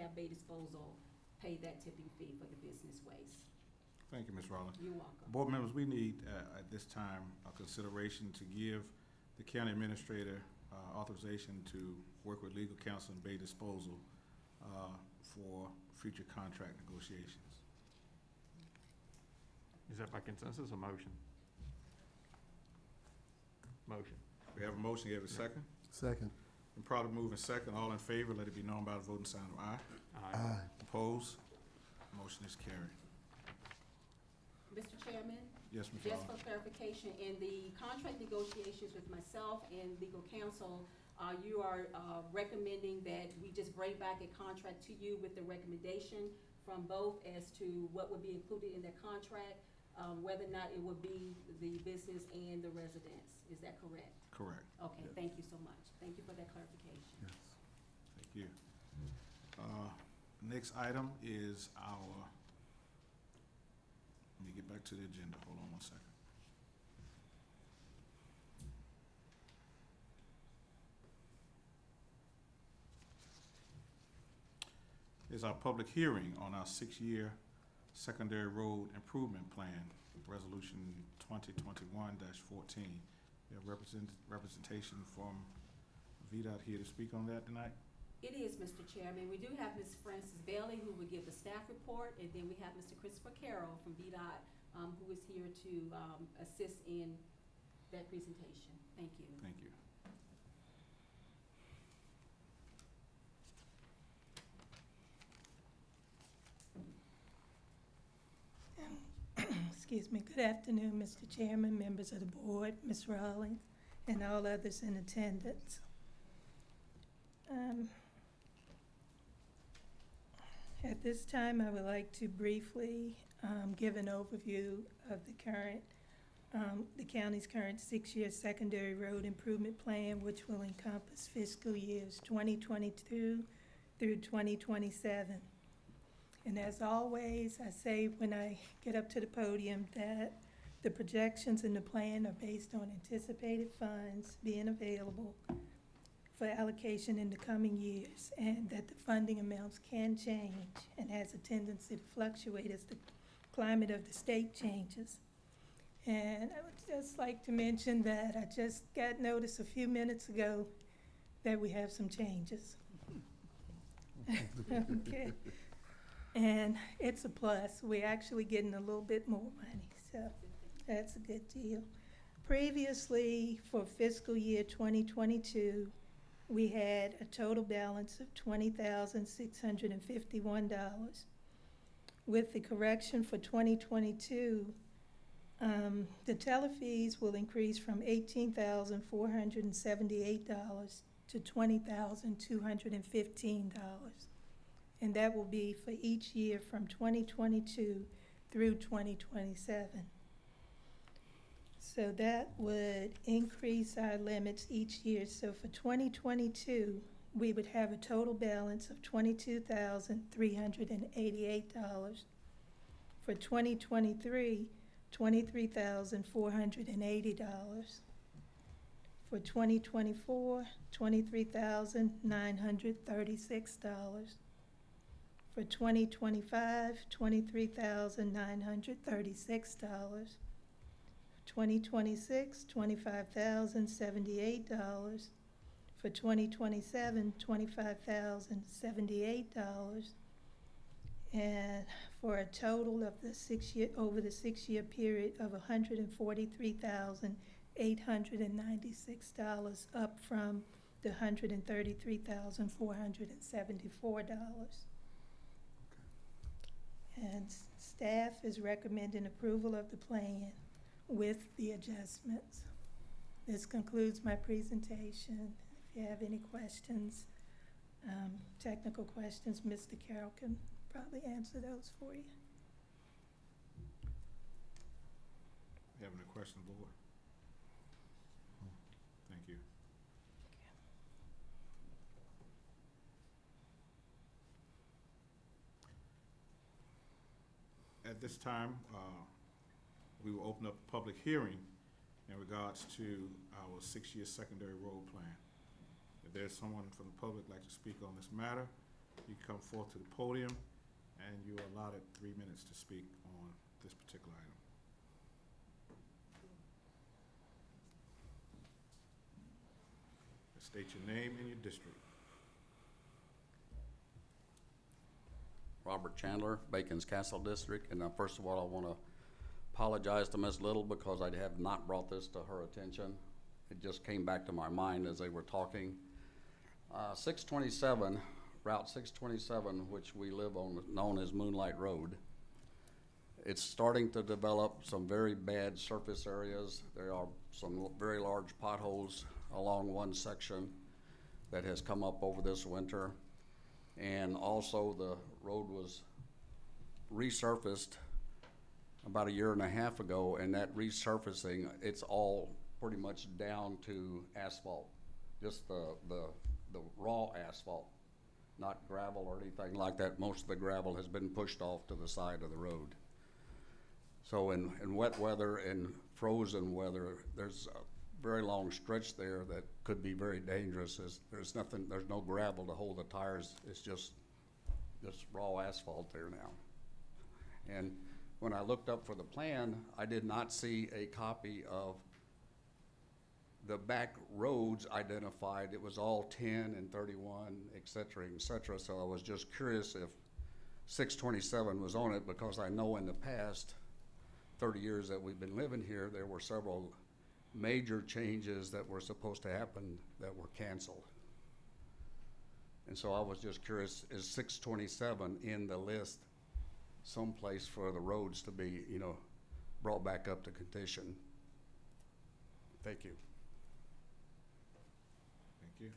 have Bay Disposal pay that tipping fee for the business waste. Thank you, Ms. Rowland. You're welcome. Board members, we need at this time a consideration to give the county administrator authorization to work with legal counsel and Bay Disposal for future contract negotiations. Is that by consensus or motion? Motion. We have a motion, you have a second? Second. And probably moving second, all in favor, let it be known by the voting sign of aye. Aye. Opposed? Motion is carried. Mr. Chairman? Yes, Ms. Just Rowland. for clarification, in the contract negotiations with myself and legal counsel, you are recommending that we just bring back a contract to you with the recommendation from both as to what would be included in that contract, whether or not it would be the business and the residents. Is that correct? Correct. Okay, thank you so much. Thank you for that clarification. Yes. Thank you. Next item is our, let me get back to the agenda. Hold on one second. Is our public hearing on our 6-year secondary road improvement plan, resolution 2021-14. We have representation from VDOT here to speak on that tonight. It is, Mr. Chairman. We do have Ms. Frances Bailey, who will give the staff report, and then we have Mr. Christopher Carroll from VDOT, who is here to assist in that presentation. Thank you. Thank you. Excuse me. Good afternoon, Mr. Chairman, members of the board, Ms. Rawlings, and all others in attendance. At this time, I would like to briefly give an overview of the county's current 6-year secondary road improvement plan, which will encompass fiscal years 2022 through 2027. And as always, I say when I get up to the podium that the projections in the plan are based on anticipated funds being available for allocation in the coming years, and that the funding amounts can change and has a tendency to fluctuate as the climate of the state changes. And I would just like to mention that I just got notice a few minutes ago that we have some changes. Okay. And it's a plus. We're actually getting a little bit more money, so that's a good deal. Previously, for fiscal year 2022, we had a total balance of $20,651. With the correction for 2022, the telefees will increase from $18,478 to $20,215. And that will be for each year from 2022 through 2027. So that would increase our limits each year. So for 2022, we would have a total balance of $22,388. For 2023, $23,480. For 2024, $23,936. For 2025, $23,936. 2026, $25,078. For 2027, $25,078. And for a total of over the 6-year period of $143,896, up from the $133,474. And staff is recommending approval of the plan with the adjustments. This concludes my presentation. If you have any questions, technical questions, Mr. Carroll can probably answer those for you. Have any questions, board? Thank you. At this time, we will open up a public hearing in regards to our 6-year secondary road plan. If there's someone from the public like to speak on this matter, you come forth to the podium and you are allotted 3 minutes to speak on this particular item. State your name and your district. Robert Chandler, Bacon's Castle District, and first of all, I want to apologize to Ms. Little because I have not brought this to her attention. It just came back to my mind as they were talking. 627, Route 627, which we live on, known as Moonlight Road, it's starting to develop some very bad surface areas. There are some very large potholes along one section that has come up over this winter. And also the road was resurfaced about 1.5 years ago, and that resurfacing, it's all pretty much down to asphalt, just the raw asphalt, not gravel or anything like that. Most of the gravel has been pushed off to the side of the road. So in wet weather and frozen weather, there's a very long stretch there that could be very dangerous. There's no gravel to hold the tires. It's just raw asphalt there now. And when I looked up for the plan, I did not see a copy of the back roads identified. It was all 10 and 31, et cetera, et cetera. So I was just curious if 627 was on it, because I know in the past 30 years that we've been living here, there were several major changes that were supposed to happen that were canceled. And so I was just curious, is 627 in the list someplace for the roads to be, brought back up to condition? Thank you. Thank you.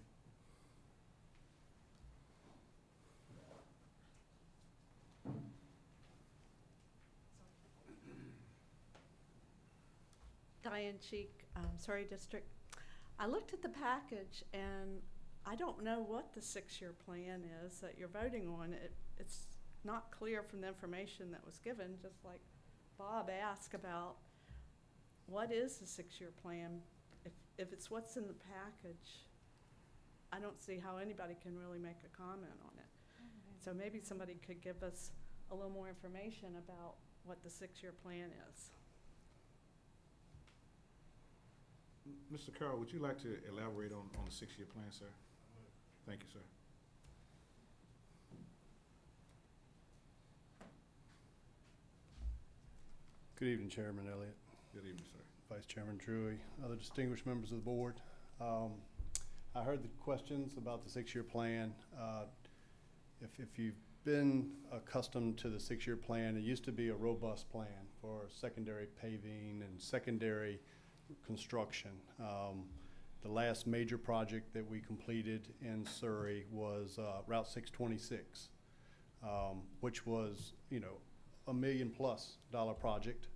Diane Cheek, Surrey District. I looked at the package and I don't know what the 6-year plan is that you're voting on. It's not clear from the information that was given, just like Bob asked about what is the 6-year plan. If it's what's in the package, I don't see how anybody can really make a comment on it. So maybe somebody could give us a little more information about what the 6-year plan is. Mr. Carroll, would you like to elaborate on the 6-year plan, sir? Thank you, sir. Good evening, Chairman Elliott, Good evening, sir. Vice Chairman Drury, other distinguished members of the board. I heard the questions about the 6-year plan. If you've been accustomed to the 6-year plan, it used to be a robust plan for secondary paving and secondary construction. The last major project that we completed in Surrey was Route 626, which was, $1 million+ project.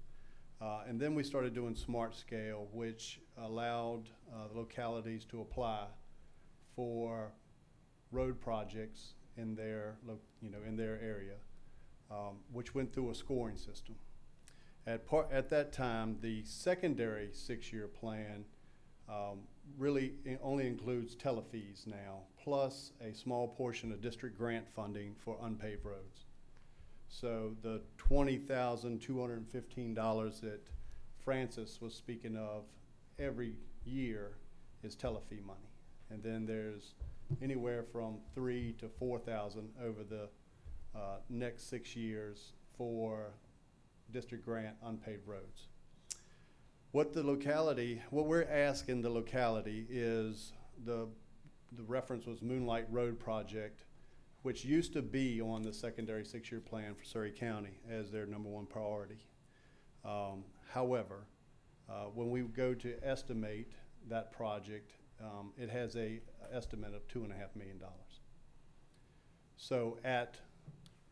And then we started doing Smart Scale, which allowed the localities to apply for road projects in their, in their area. which went through a scoring system. At that time, the secondary 6-year plan really only includes telefees now, plus a small portion of district grant funding for unpaved roads. So the $20,215 that Francis was speaking of every year is telefee money. And then there's anywhere from $3,000 to $4,000 over the next 6 years for district grant unpaved roads. What we're asking the locality is the reference was Moonlight Road Project, which used to be on the secondary 6-year plan for Surrey County as their #1 priority. However, when we go to estimate that project, it has a estimate of $2.5 million. So at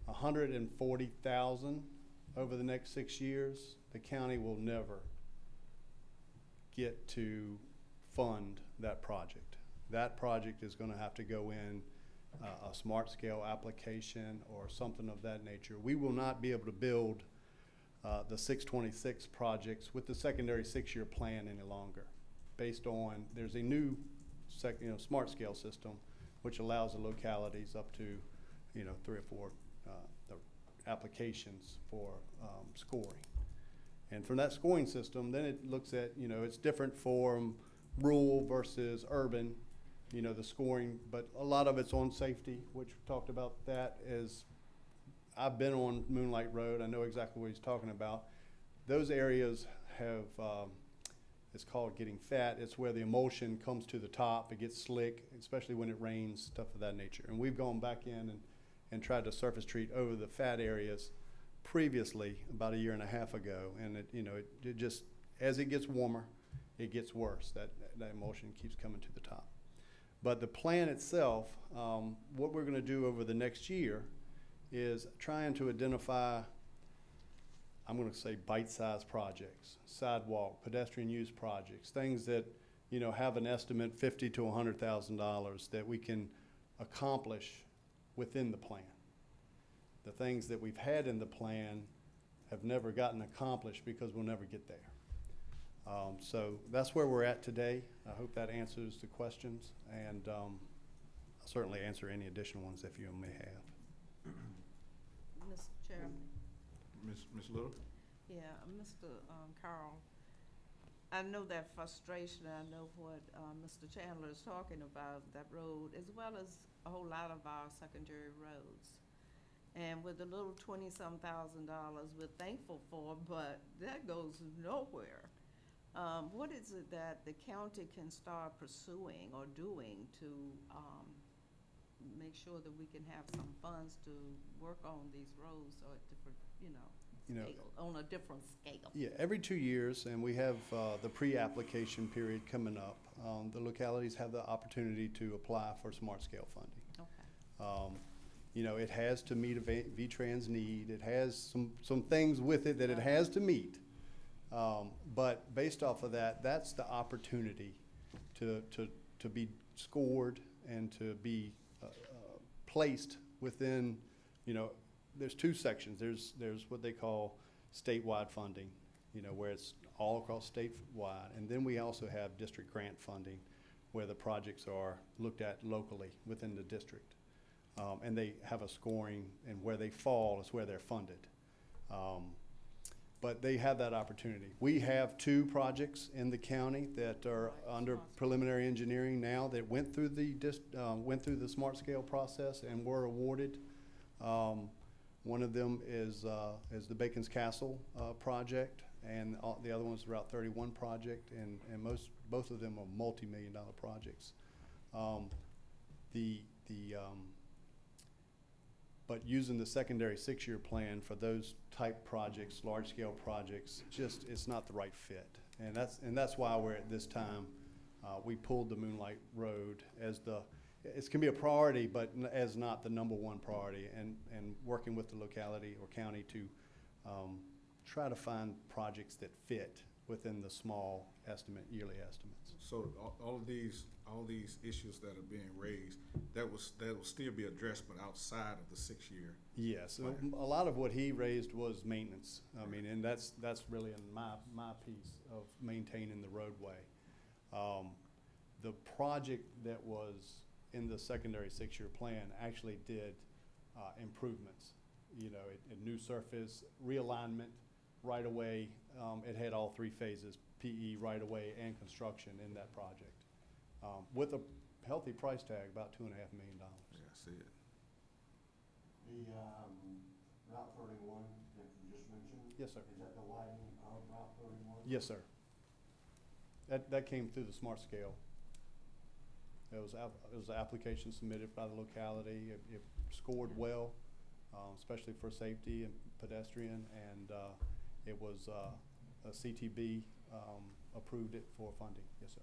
$140,000 over the next 6 years, the county will never get to fund that project. That project is going to have to go in a smart scale application or something of that nature. We will not be able to build the 626 projects with the secondary 6-year plan any longer, based on there's a new smart scale system which allows the localities up to 3 or 4 applications for scoring. And from that scoring system, then it looks at, it's different for rural versus urban, the scoring, but a lot of it's on safety, which we talked about that as I've been on Moonlight Road. I know exactly what he's talking about. Those areas have, it's called getting fat. It's where the emulsion comes to the top. It gets slick, especially when it rains, stuff of that nature. And we've gone back in and tried to surface treat over the fat areas previously about 1.5 years ago. And it just, as it gets warmer, it gets worse. That emulsion keeps coming to the top. But the plan itself, what we're going to do over the next year is trying to identify, I'm going to say bite-sized projects, sidewalk, pedestrian use projects, things that, have an estimate $50,000 to $100,000 that we can accomplish within the plan. The things that we've had in the plan have never gotten accomplished because we'll never get there. So that's where we're at today. I hope that answers the questions, and I'll certainly answer any additional ones if you may have. Mr. Chairman. Ms. Little? Yeah, Mr. Carl, I know that frustration. I know what Mr. Chandler is talking about, that road, as well as a whole lot of our secondary roads. And with the little $20-some thousand we're thankful for, but that goes nowhere. What is it that the county can start pursuing or doing to make sure that we can have some funds to work on these roads or at different, scale, on a different scale? Yeah, every 2 years, and we have the pre-application period coming up. The localities have the opportunity to apply for smart scale funding. Okay. It has to meet a V-Trans need. It has some things with it that it has to meet. But based off of that, that's the opportunity to be scored and to be placed within, there's 2 sections. There's what they call statewide funding, where it's all across statewide. And then we also have district grant funding, where the projects are looked at locally within the district. And they have a scoring, and where they fall is where they're funded. But they have that opportunity. We have 2 projects in the county that are under preliminary engineering now that went through the smart scale process and were awarded. One of them is the Bacon's Castle project, and the other one is the Route 31 project, and both of them are multi-million-dollar projects. But using the secondary 6-year plan for those type projects, large-scale projects, it's not the right fit. And that's why we're at this time, we pulled the Moonlight Road as it can be a priority, but as not the #1 priority, and working with the locality or county to try to find projects that fit within the small yearly estimates. So all of these issues that are being raised, that will still be addressed, but outside of the 6-year. Yes, so Right. a lot of what he raised was maintenance. I mean, and that's really in my piece of maintaining the roadway. The project that was in the secondary 6-year plan actually did improvements. You know, it new surface, realignment, right away. It had all 3 phases, PE, right away, and construction in that project. With a healthy price tag, about $2.5 million. Yeah, I see it. The, Route 31 that you just mentioned? Yes, sir. Is that the widening of Route 31? Yes, sir. That came through the smart scale. It was an application submitted by the locality. It scored well, especially for safety and pedestrian, and it was a CTB approved it for funding. Yes, sir.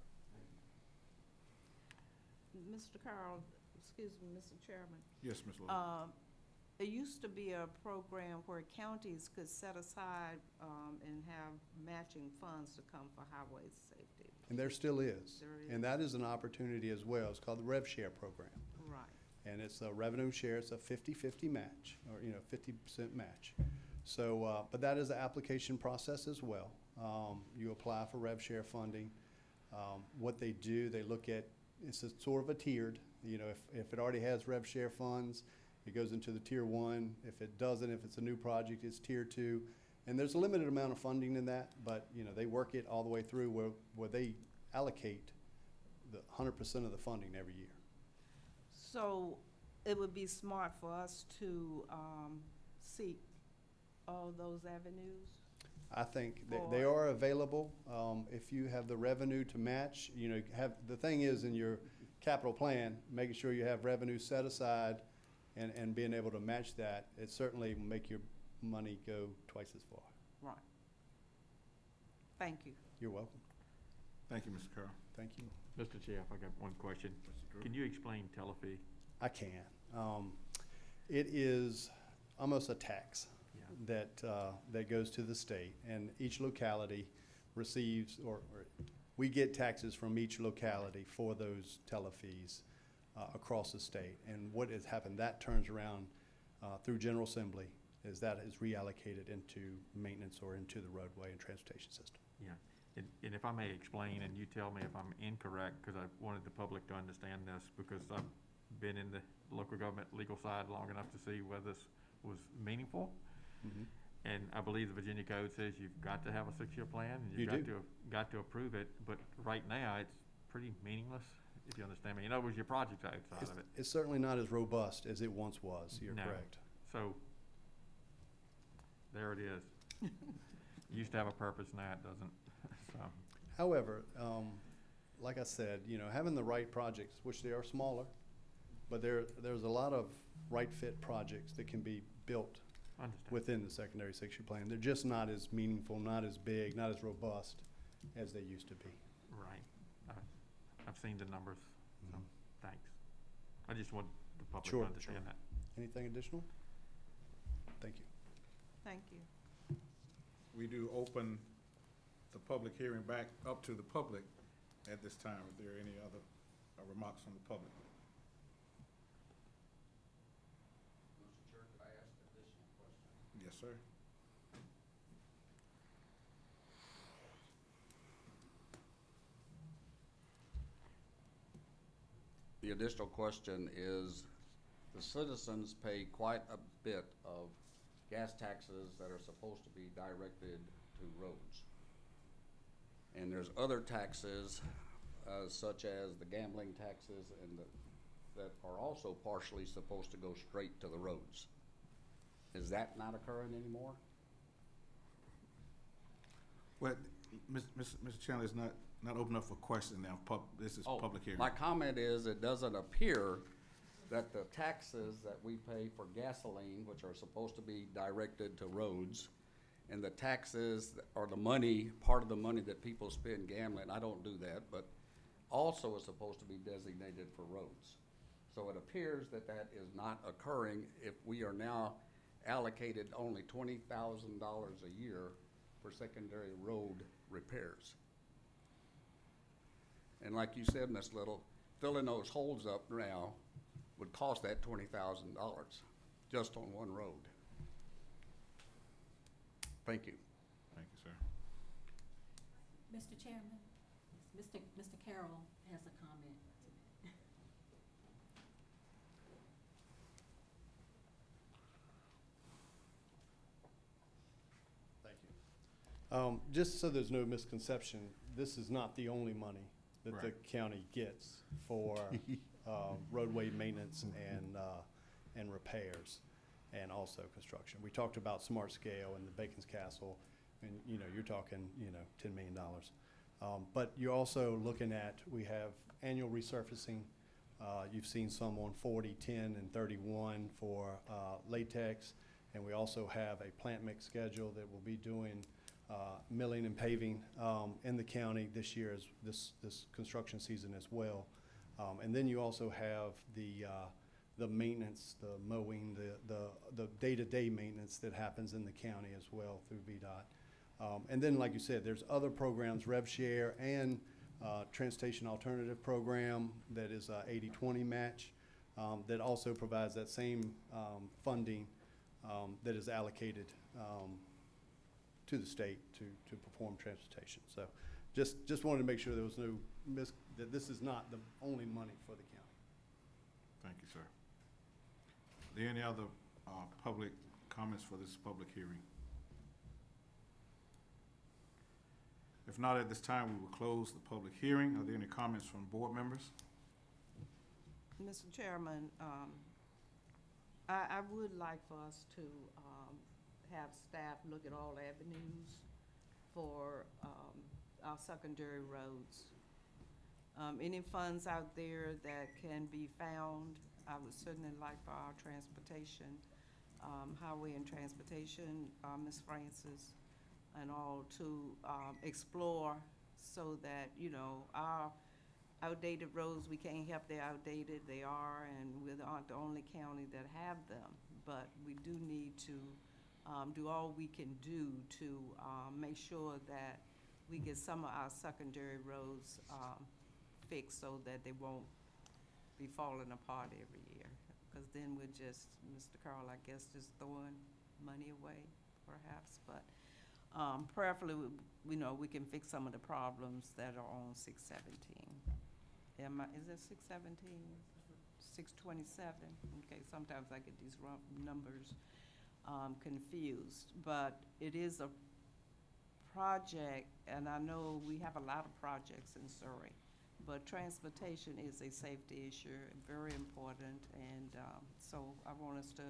Mr. Carroll, excuse me, Mr. Chairman. Yes, Ms. Lloyd. It used to be a program where counties could set aside and have matching funds to come for highway safety. And there still is. There is. And that is an opportunity as well. It's called the Rev Share Program. Right. And it's a revenue share. It's a 50-50 match, or, 50% match. So, but that is the application process as well. You apply for Rev Share funding. What they do, they look at, it's a sort of a tiered, if it already has Rev Share funds, it goes into the tier 1. If it doesn't, if it's a new project, it's tier 2. And there's a limited amount of funding in that, but, they work it all the way through where they allocate the 100% of the funding every year. So it would be smart for us to seek all those avenues? I think they are available, if you have the revenue to match, the thing is in your capital plan, making sure you have revenue set aside and being able to match that, it certainly will make your money go twice as far. Right. Thank you. You're welcome. Thank you, Mr. Carroll. Thank you. Mr. Chair, I got one question. Mr. Drew. Can you explain telefee? I can. It is almost a tax Yeah. that goes to the state, and each locality receives, or we get taxes from each locality for those telefees across the state. And what has happened, that turns around through General Assembly, is that is reallocated into maintenance or into the roadway and transportation system. Yeah. And if I may explain, and you tell me if I'm incorrect, because I wanted the public to understand this, because I've been in the local government legal side long enough to see whether this was meaningful. Mm-hmm. And I believe the Virginia Code says you've got to have a 6-year plan, and you've got to approve it. But right now, it's pretty meaningless, if you understand me. In other words, your project's outside of it. It's certainly not as robust as it once was. You're No. correct. So, there it is. Used to have a purpose, now it doesn't. So, However, like I said, having the right projects, which they are smaller, but there's a lot of right fit projects that can be built understand. within the secondary 6-year plan. They're just not as meaningful, not as big, not as robust as they used to be. Right. I've seen the numbers, so, thanks. I just want the public Sure, to understand sure. that. Anything additional? Thank you. Thank you. We do open the public hearing back up to the public at this time. If there are any other remarks from the public. Mr. Chair, could I ask an additional question? Yes, sir. The additional question is, the citizens pay quite a bit of gas taxes that are supposed to be directed to roads. And there's other taxes, such as the gambling taxes that are also partially supposed to go straight to the roads. Is that not occurring anymore? Well, Mr. Chandler is not open up for question now. This is public hearing. My comment is, it doesn't appear that the taxes that we pay for gasoline, which are supposed to be directed to roads, and the taxes or the money, part of the money that people spend gambling, I don't do that, but also is supposed to be designated for roads. So it appears that that is not occurring if we are now allocated only $20,000 a year for secondary road repairs. And like you said, Ms. Little, filling those holes up now would cost that $20,000 just on one road. Thank you. Thank you, sir. Mr. Chairman, Mr. Carroll has a comment. Thank you. Just so there's no misconception, this is not the only money that the Right. county gets for roadway maintenance and repairs, and also construction. We talked about Smart Scale and the Bacon's Castle, and you're talking $10 million. But you're also looking at, we have annual resurfacing. You've seen some on 40, 10, and 31 for latex, and we also have a plant mix schedule that will be doing milling and paving in the county this year, as this construction season as well. And then you also have the maintenance, the mowing, the day-to-day maintenance that happens in the county as well through VDOT. And then, like you said, there's other programs, Rev Share and Transportation Alternative Program that is a 80-20 match that also provides that same funding that is allocated to the state to perform transportation. So just wanted to make sure there was no that this is not the only money for the county. Thank you, sir. Are there any other public comments for this public hearing? If not, at this time, we will close the public hearing. Are there any comments from board members? Mr. Chairman, I would like for us to have staff look at all avenues for our secondary roads. Any funds out there that can be found, I would certainly like for our transportation, highway and transportation, Ms. Francis, and all to explore so that, our outdated roads, we can't help they're outdated, they are, and we aren't the only county that have them. But we do need to do all we can do to make sure that we get some of our secondary roads fixed so that they won't be falling apart every year. Because then we're just, Mr. Carl, I guess, just throwing money away, perhaps. But prayerfully, we can fix some of the problems that are on 617. Is it 617? 627? Okay, sometimes I get these wrong numbers confused. But it is a project, and I know we have a lot of projects in Surrey, but transportation is a safety issue, very important, and so I want us to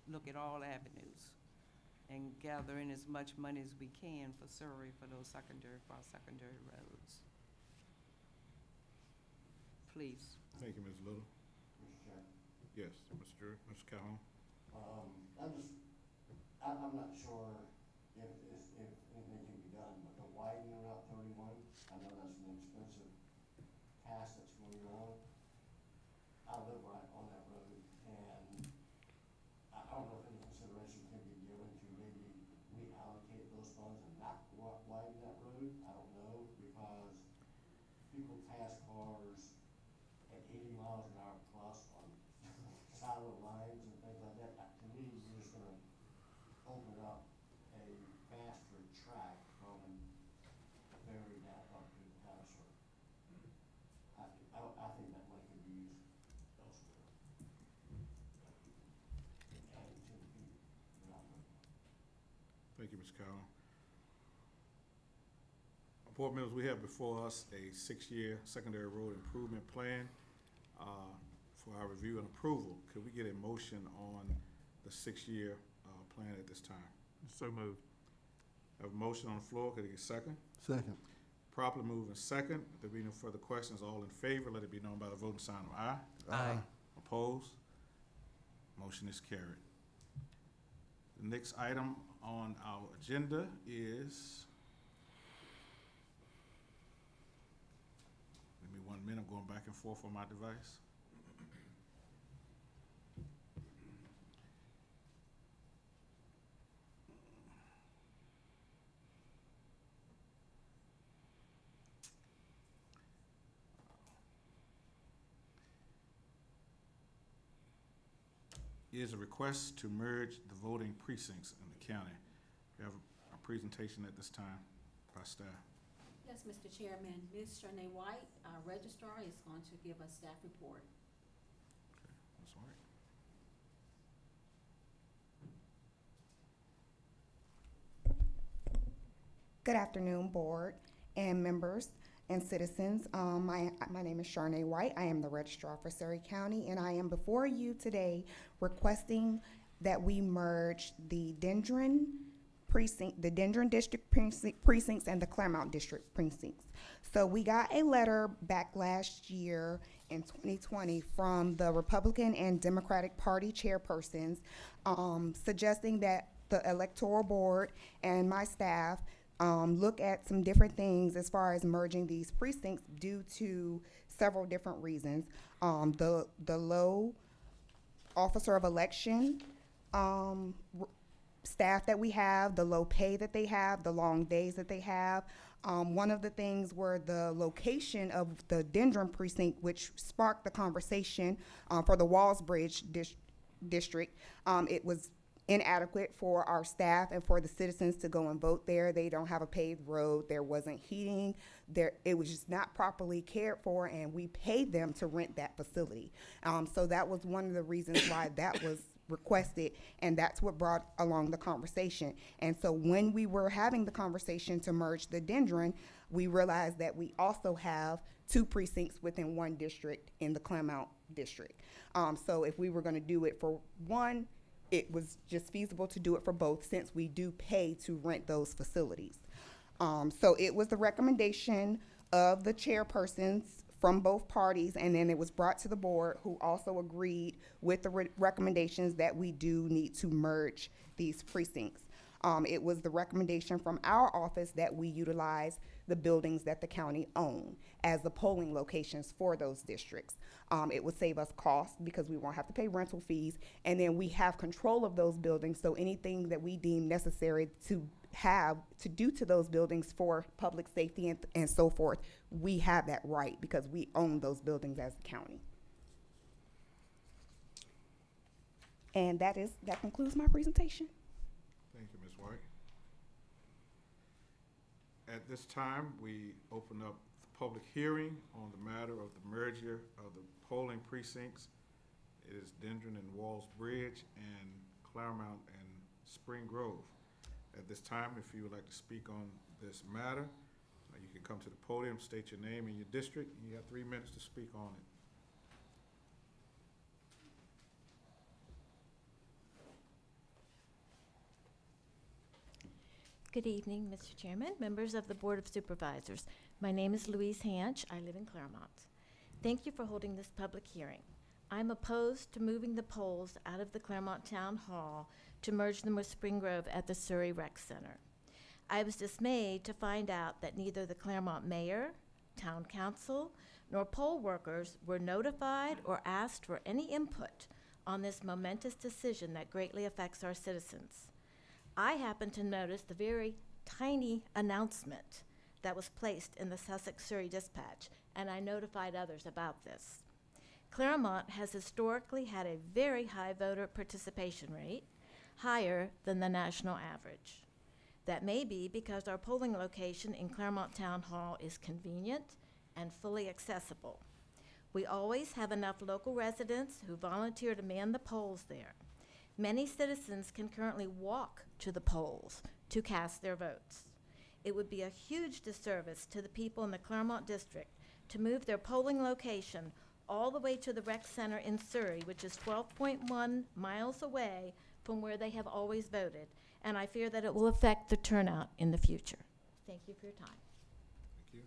look at all avenues and gather in as much money as we can for Surrey for our secondary roads. Please. Thank you, Ms. Little. Mr. Chairman. Yes, Mr. Drury, Mr. Calhoun. I'm not sure if anything can be done, but the widening Route 31, I know that's an expensive task that's going on. I live right on that road, and I don't know if any consideration can be given to maybe reallocate those funds and not widen that road. I don't know, because people pass cars at 80 miles an hour plus on silent lines and things like that. To me, you're just gonna open up a faster track from Ferry down up to the town of Surrey. I think that money could be used elsewhere. Adding 10 feet, Thank you, Mr. Calhoun. Board members, we have before us a 6-year secondary road improvement plan for our review and approval. Could we get a motion on the 6-year plan at this time? So moved. Have a motion on the floor. Could I get a second? Second. Properly moved and second. If there be no further questions, all in favor, let it be known by the voting sign of aye. Aye. Opposed? Motion is carried. The next item on our agenda is, give me 1 minute, I'm going back and forth on my device. is a request to merge the voting precincts in the county. We have a presentation at this time by staff. Yes, Mr. Chairman, Ms. Shanae White, our registrar, is going to give a staff report. Ms. White. Good afternoon, board and members and citizens. My name is Shanae White. I am the registrar for Surrey County, and I am before you today requesting that we merge the Dendron District precincts and the Claremont District precincts. So we got a letter back last year in 2020 from the Republican and Democratic Party chairpersons suggesting that the electoral board and my staff look at some different things as far as merging these precincts due to several different reasons. The low officer of election staff that we have, the low pay that they have, the long days that they have. One of the things were the location of the Dendron precinct, which sparked the conversation for the Wallsbridge district. It was inadequate for our staff and for the citizens to go and vote there. They don't have a paved road. There wasn't heating. It was just not properly cared for, and we paid them to rent that facility. So that was one of the reasons why that was requested, and that's what brought along the conversation. And so when we were having the conversation to merge the Dendron, we realized that we also have 2 precincts within one district in the Claremont district. So if we were going to do it for one, it was just feasible to do it for both since we do pay to rent those facilities. So it was the recommendation of the chairpersons from both parties, and then it was brought to the board, who also agreed with the recommendations that we do need to merge these precincts. It was the recommendation from our office that we utilize the buildings that the county own as the polling locations for those districts. It would save us costs because we won't have to pay rental fees, and then we have control of those buildings, so anything that we deem necessary to have to do to those buildings for public safety and so forth, we have that right because we own those buildings as the county. And that concludes my presentation. Thank you, Ms. White. At this time, we open up the public hearing on the matter of the merger of the polling precincts. It is Dendron and Wallsbridge and Claremont and Spring Grove. At this time, if you would like to speak on this matter, you can come to the podium, state your name and your district. You have 3 minutes to speak on it. Good evening, Mr. Chairman, members of the Board of Supervisors. My name is Louise Hanch. I live in Claremont. Thank you for holding this public hearing. I'm opposed to moving the polls out of the Claremont Town Hall to merge them with Spring Grove at the Surrey Rec Center. I was dismayed to find out that neither the Claremont Mayor, Town Council, nor poll workers were notified or asked for any input on this momentous decision that greatly affects our citizens. I happened to notice the very tiny announcement that was placed in the Sussex Surrey Dispatch, and I notified others about this. Claremont has historically had a very high voter participation rate, higher than the national average. That may be because our polling location in Claremont Town Hall is convenient and fully accessible. We always have enough local residents who volunteer to man the polls there. Many citizens can currently walk to the polls to cast their votes. It would be a huge disservice to the people in the Claremont district to move their polling location all the way to the rec center in Surrey, which is 12.1 miles away from where they have always voted, and I fear that it will affect the turnout in the future. Thank you for your time. Thank you.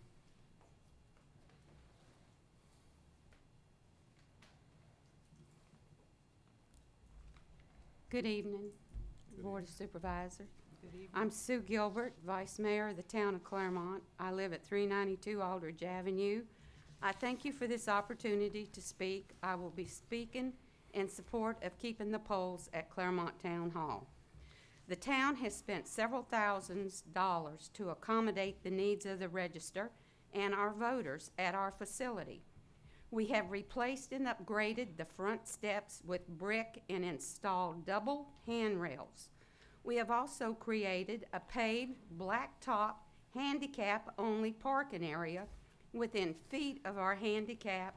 Good evening, Board of Supervisors. I'm Sue Gilbert, Vice Mayor of the Town of Claremont. I live at 392 Aldridge Avenue. I thank you for this opportunity to speak. I will be speaking in support of keeping the polls at Claremont Town Hall. The town has spent several $1000s to accommodate the needs of the register and our voters at our facility. We have replaced and upgraded the front steps with brick and installed double handrails. We have also created a paved, blacktop, handicap-only parking area within feet of our handicap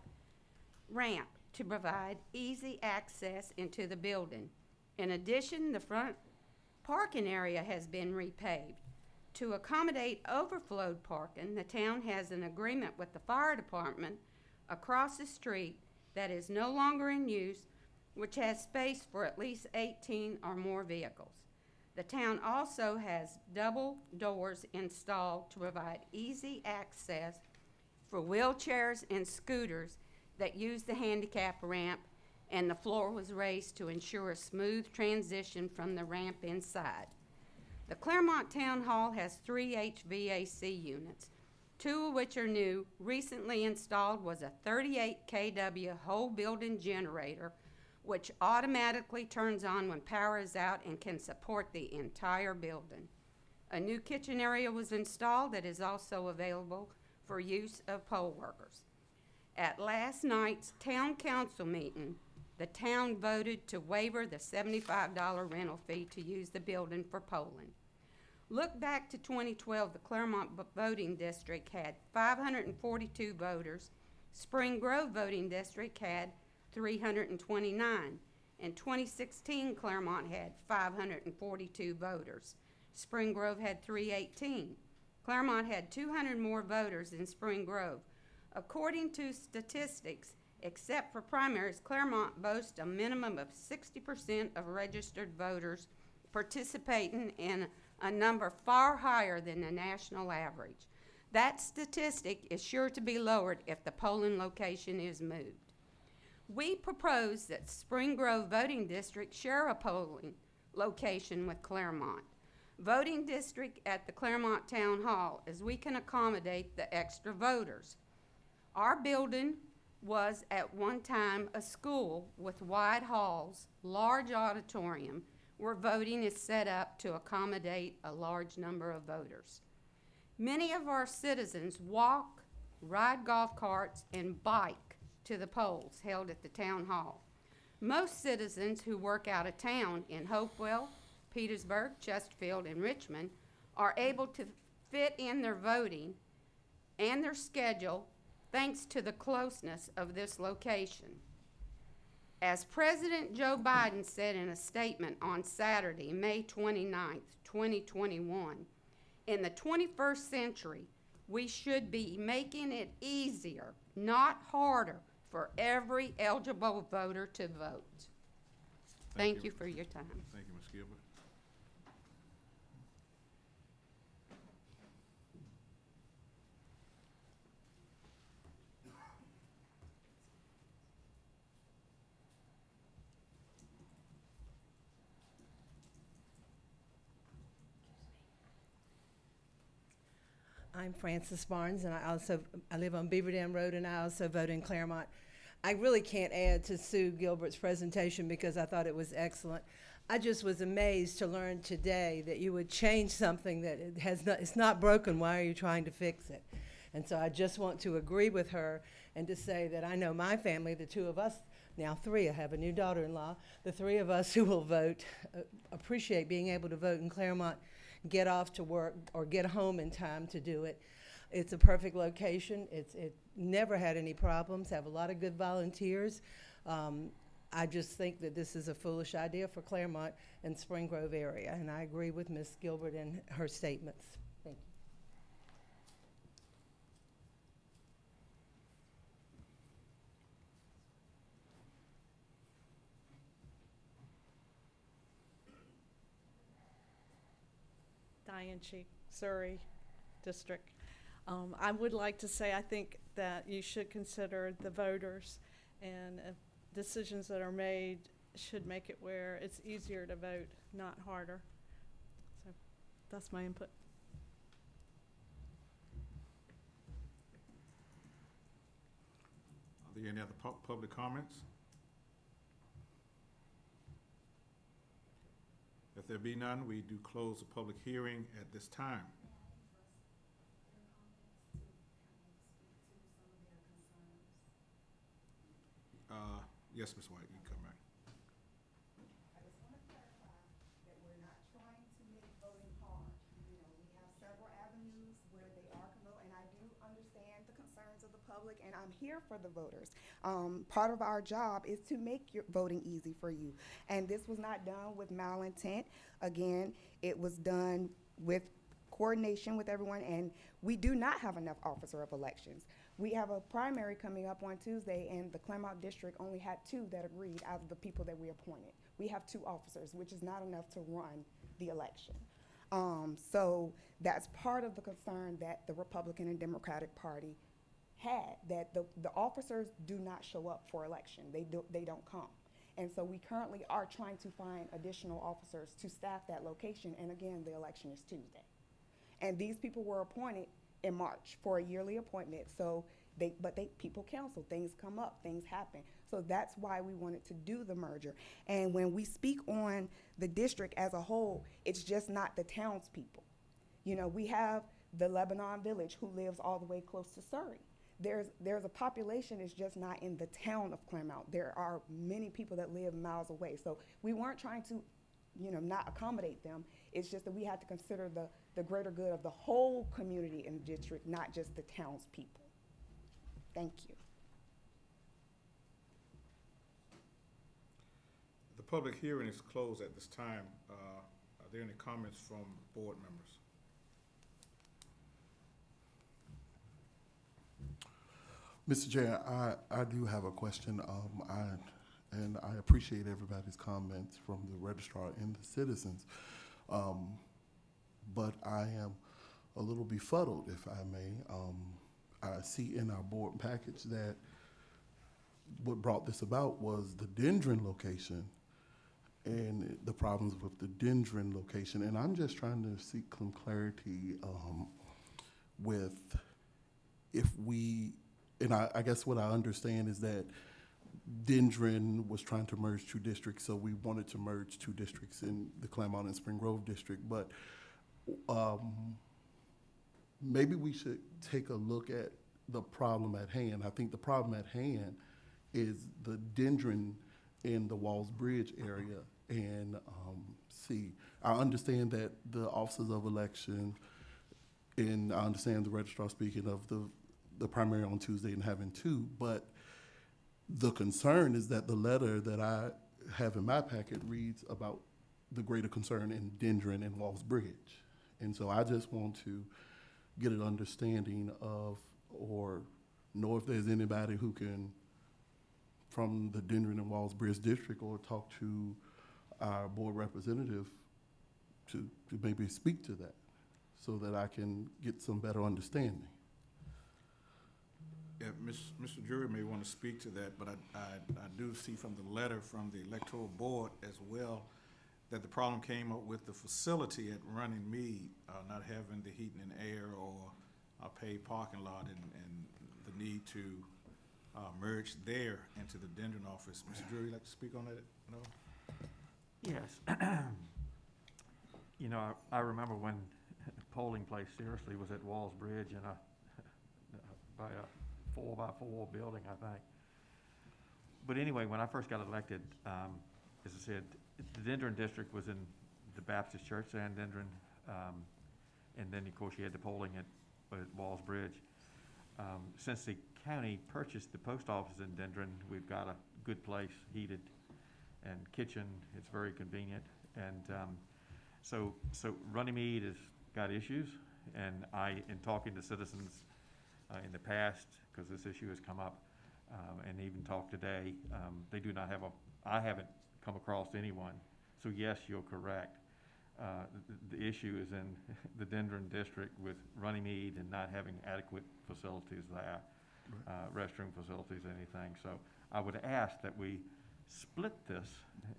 ramp to provide easy access into the building. In addition, the front parking area has been repaved. To accommodate overflowed parking, the town has an agreement with the fire department across the street that is no longer in use, which has space for at least 18 or more vehicles. The town also has double doors installed to provide easy access for wheelchairs and scooters that use the handicap ramp, and the floor was raised to ensure a smooth transition from the ramp inside. The Claremont Town Hall has 3 HVAC units, 2 of which are new. Recently installed was a 38 kW whole building generator, which automatically turns on when power is out and can support the entire building. A new kitchen area was installed that is also available for use of poll workers. At last night's town council meeting, the town voted to waiver the $75 rental fee to use the building for polling. Look back to 2012, the Claremont voting district had 542 voters. Spring Grove voting district had 329. In 2016, Claremont had 542 voters. Spring Grove had 318. Claremont had 200 more voters than Spring Grove. According to statistics, except for primaries, Claremont boasts a minimum of 60% of registered voters participating in a number far higher than the national average. That statistic is sure to be lowered if the polling location is moved. We propose that Spring Grove voting district share a polling location with Claremont voting district at the Claremont Town Hall, as we can accommodate the extra voters. Our building was at one time a school with wide halls, large auditorium, where voting is set up to accommodate a large number of voters. Many of our citizens walk, ride golf carts, and bike to the polls held at the town hall. Most citizens who work out of town in Hopewell, Petersburg, Chesterfield, and Richmond are able to fit in their voting and their schedule thanks to the closeness of this location. As President Joe Biden said in a statement on Saturday, May 29th, 2021, in the 21st century, we should be making it easier, not harder, for every eligible voter to vote. Thank you for your time. Thank you, Ms. Gilbert. I'm Frances Barnes, and I live on Beaver Dam Road, and I also vote in Claremont. I really can't add to Sue Gilbert's presentation because I thought it was excellent. I just was amazed to learn today that you would change something that it's not broken. Why are you trying to fix it? And so I just want to agree with her and to say that I know my family, the two of us, now three, I have a new daughter-in-law, the three of us who will vote, appreciate being able to vote in Claremont, get off to work or get home in time to do it. It's a perfect location. It never had any problems, have a lot of good volunteers. I just think that this is a foolish idea for Claremont and Spring Grove area, and I agree with Ms. Gilbert and her statements. Thank you. Diane Cheek, Surrey District. I would like to say I think that you should consider the voters, and decisions that are made should make it where it's easier to vote, not harder. So that's my input. Are there any other public comments? If there be none, we do close the public hearing at this time. Yes, Ms. White, you can come back. I just want to clarify that we're not trying to make voting hard. You know, we have several avenues where they are remote, and I do understand the concerns of the public, and I'm here for the voters. Part of our job is to make your voting easy for you. And this was not done with malintent. Again, it was done with coordination with everyone, and we do not have enough officer of elections. We have a primary coming up on Tuesday, and the Claremont District only had 2 that agreed out of the people that we appointed. We have 2 officers, which is not enough to run the election. So that's part of the concern that the Republican and Democratic Party had, that the officers do not show up for election. They don't come. And so we currently are trying to find additional officers to staff that location, and again, the election is Tuesday. And these people were appointed in March for a yearly appointment, so people cancel, things come up, things happen. So that's why we wanted to do the merger. And when we speak on the district as a whole, it's just not the townspeople. You know, we have the Lebanon Village who lives all the way close to Surrey. There's a population that's just not in the town of Claremont. There are many people that live miles away. So we weren't trying to, you know, not accommodate them. It's just that we had to consider the greater good of the whole community in the district, not just the townspeople. Thank you. The public hearing is closed at this time. Are there any comments from board members? Mr. Chair, I do have a question. I appreciate everybody's comments from the registrar and the citizens. But I am a little befuddled, if I may. I see in our board package that what brought this about was the Dendron location and the problems with the Dendron location. And I'm just trying to seek some clarity with if we, and I guess what I understand is that Dendron was trying to merge 2 districts, so we wanted to merge 2 districts in the Claremont and Spring Grove district. But maybe we should take a look at the problem at hand. I think the problem at hand is the Dendron in the Walls Bridge area. And I understand that the officers of election, and I understand the registrar speaking of the primary on Tuesday and having 2, but the concern is that the letter that I have in my packet reads about the greater concern in Dendron and Walls Bridge. And so I just want to get an understanding of, or know if there's anybody who can, from the Dendron and Walls Bridge district, or talk to our board representative to maybe speak to that so that I can get some better understanding. Yeah, Mr. Drury may want to speak to that, but I do see from the letter from the electoral board as well that the problem came up with the facility at Running Mead, not having the heating and air or a paid parking lot, and the need to merge there into the Dendron office. Mr. Drury, like to speak on that? No? Yes. You know, I remember when the polling place seriously was at Walls Bridge in by a 4x4 building, I think. But anyway, when I first got elected, as I said, the Dendron district was in the Baptist Church there in Dendron, and then of course you had the polling at Walls Bridge. Since the county purchased the post office in Dendron, we've got a good place, heated, and kitchen. It's very convenient, and so Runnymede has got issues, and in talking to citizens in the past, because this issue has come up, and even talked today, they do not have I haven't come across anyone. So yes, you're correct. The issue is in the Dendron district with Runnymede and not having adequate facilities there, restroom facilities, anything. So I would ask that we split this.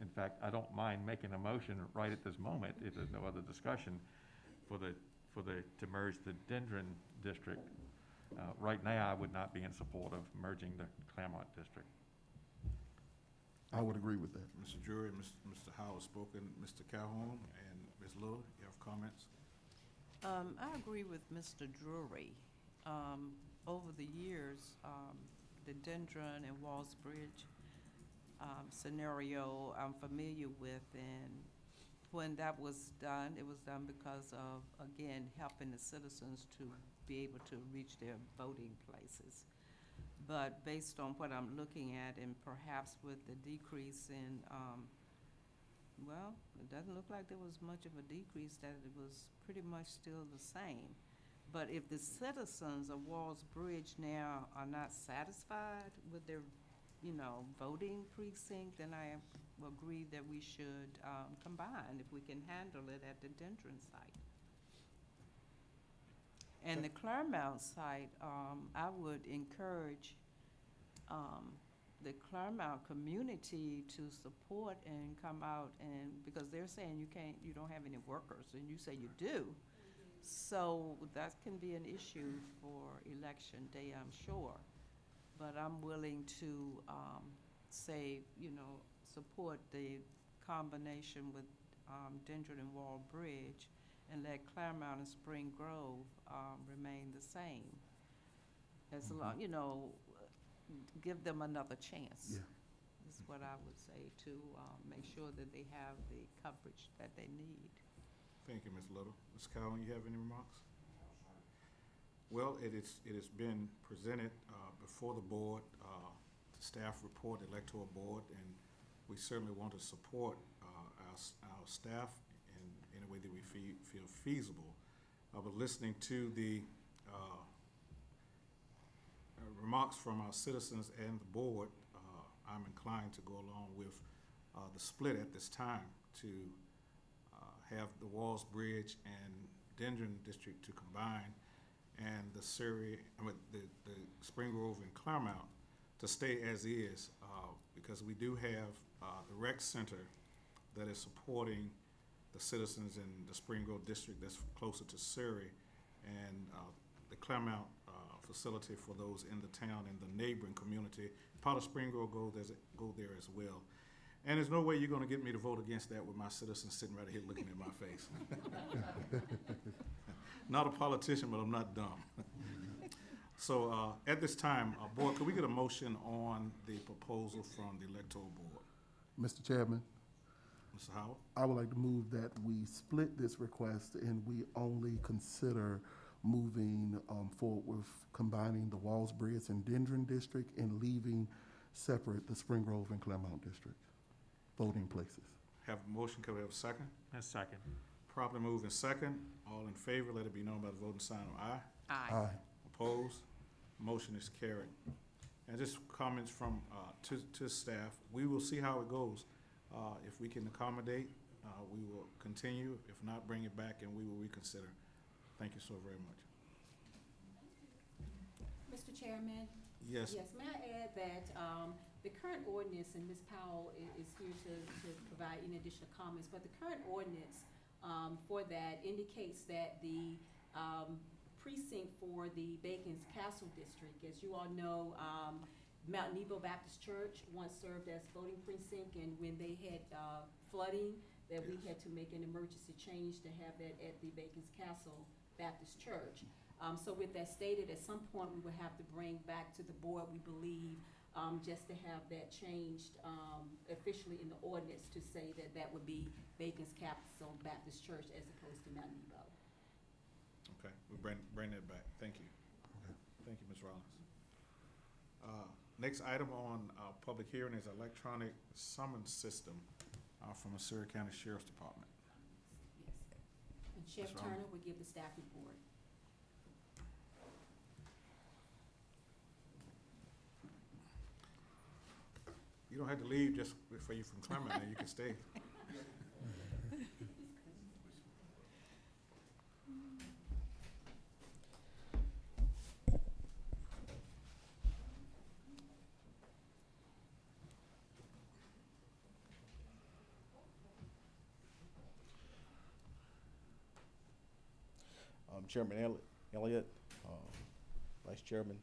In fact, I don't mind making a motion right at this moment, if there's no other discussion, to merge the Dendron district. Right now, I would not be in support of merging the Claremont district. I would agree with that. Mr. Drury, Mr. Howard spoken, Mr. Calhoun, and Ms. Little, you have comments? I agree with Mr. Drury. Over the years, the Dendron and Walls Bridge scenario I'm familiar with, and when that was done, it was done because of, again, helping the citizens to be able to reach their voting places. But based on what I'm looking at, and perhaps with the decrease in, well, it doesn't look like there was much of a decrease, that it was pretty much still the same. But if the citizens of Walls Bridge now are not satisfied with their, voting precinct, then I agree that we should combine if we can handle it at the Dendron site. And the Claremont site, I would encourage the Claremont community to support and come out, and because they're saying you don't have any workers, and you say you do. So that can be an issue for election day, I'm sure. But I'm willing to support the combination with Dendron and Wall Bridge, and let Claremont and Spring Grove remain the same. As long, give them another chance. Yeah. Is what I would say, to make sure that they have the coverage that they need. Thank you, Ms. Little. Ms. Cowan, you have any remarks? Well, it has been presented before the board, the staff report, the electoral board, and we certainly want to support our staff in a way that we feel feasible. But listening to the remarks from our citizens and the board, I'm inclined to go along with the split at this time to have the Walls Bridge and Dendron district to combine, and the Spring Grove and Claremont to stay as is, because we do have the rec center that is supporting the citizens in the Spring Grove district that's closer to Surrey, and the Claremont facility for those in the town and the neighboring community. Part of Spring Grove go there as well. And there's no way you're going to get me to vote against that with my citizens sitting right here looking at my face. Not a politician, but I'm not dumb. So at this time, board, could we get a motion on the proposal from the electoral board? Mr. Chairman, Mr. Howard? I would like to move that we split this request and we only consider moving forward with combining the Walls Bridge and Dendron district and leaving separate the Spring Grove and Claremont district voting places. Have a motion, can we have a second? A second. Properly moved in second. All in favor, let it be known by the voting sign of aye. Aye. Opposed? Motion is carried. And just comments from to staff. We will see how it goes. If we can accommodate, we will continue. If not, bring it back and we will reconsider. Thank you so very much. Mr. Chairman? Yes. Yes, may I add that the current ordinance, and Ms. Powell is here to provide any additional comments, but the current ordinance for that indicates that the precinct for the Bacon's Castle District, as you all know, Mount Nebo Baptist Church once served as voting precinct, and when they had flooding, that we had to make an emergency change to have that at the Bacon's Castle Baptist Church. So with that stated, at some point we will have to bring back to the board, we believe, just to have that changed officially in the ordinance to say that that would be Bacon's Castle Baptist Church as opposed to Mount Nebo. Okay, we bring that back. Thank you. Okay. Thank you, Ms. Rollins. Next item on public hearing is electronic summons system from the Surrey County Sheriff's Department. Yes. And Sheriff Turner will give the staff report. You don't have to leave just for you from Claremont, and you can stay. Chairman Elliott, Vice Chairman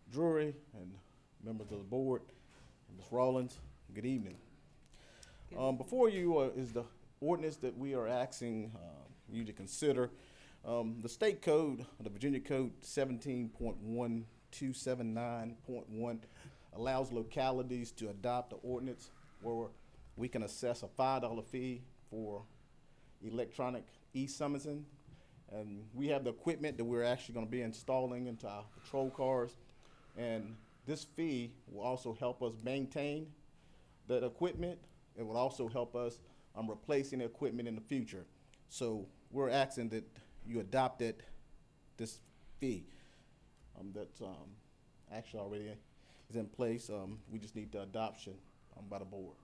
Drury, and members of the board, and Ms. Rollins, good evening. Before you is the ordinance that we are asking you to consider. The state code, the Virginia Code 17.1279.1, allows localities to adopt the ordinance where we can assess a $5 fee for electronic e-summoning. And we have the equipment that we're actually going to be installing into our patrol cars. And this fee will also help us maintain that equipment. It will also help us replacing the equipment in the future. So we're asking that you adopted this fee that actually already is in place. We just need the adoption by the board.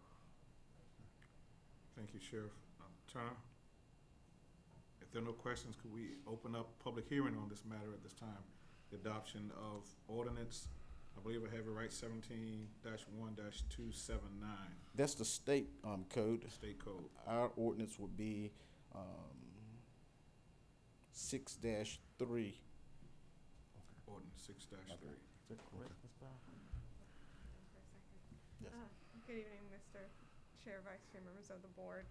Thank you, Sheriff. Turner? If there are no questions, could we open up public hearing on this matter at this time? The adoption of ordinance, I believe I have it right, 17-1-279. That's the state code. The state code. Our ordinance would be 6-3. Ordinance 6-3. Is that correct, Ms. Brown? Yes. Good evening, Mr. Chair, Vice Chair, members of the board.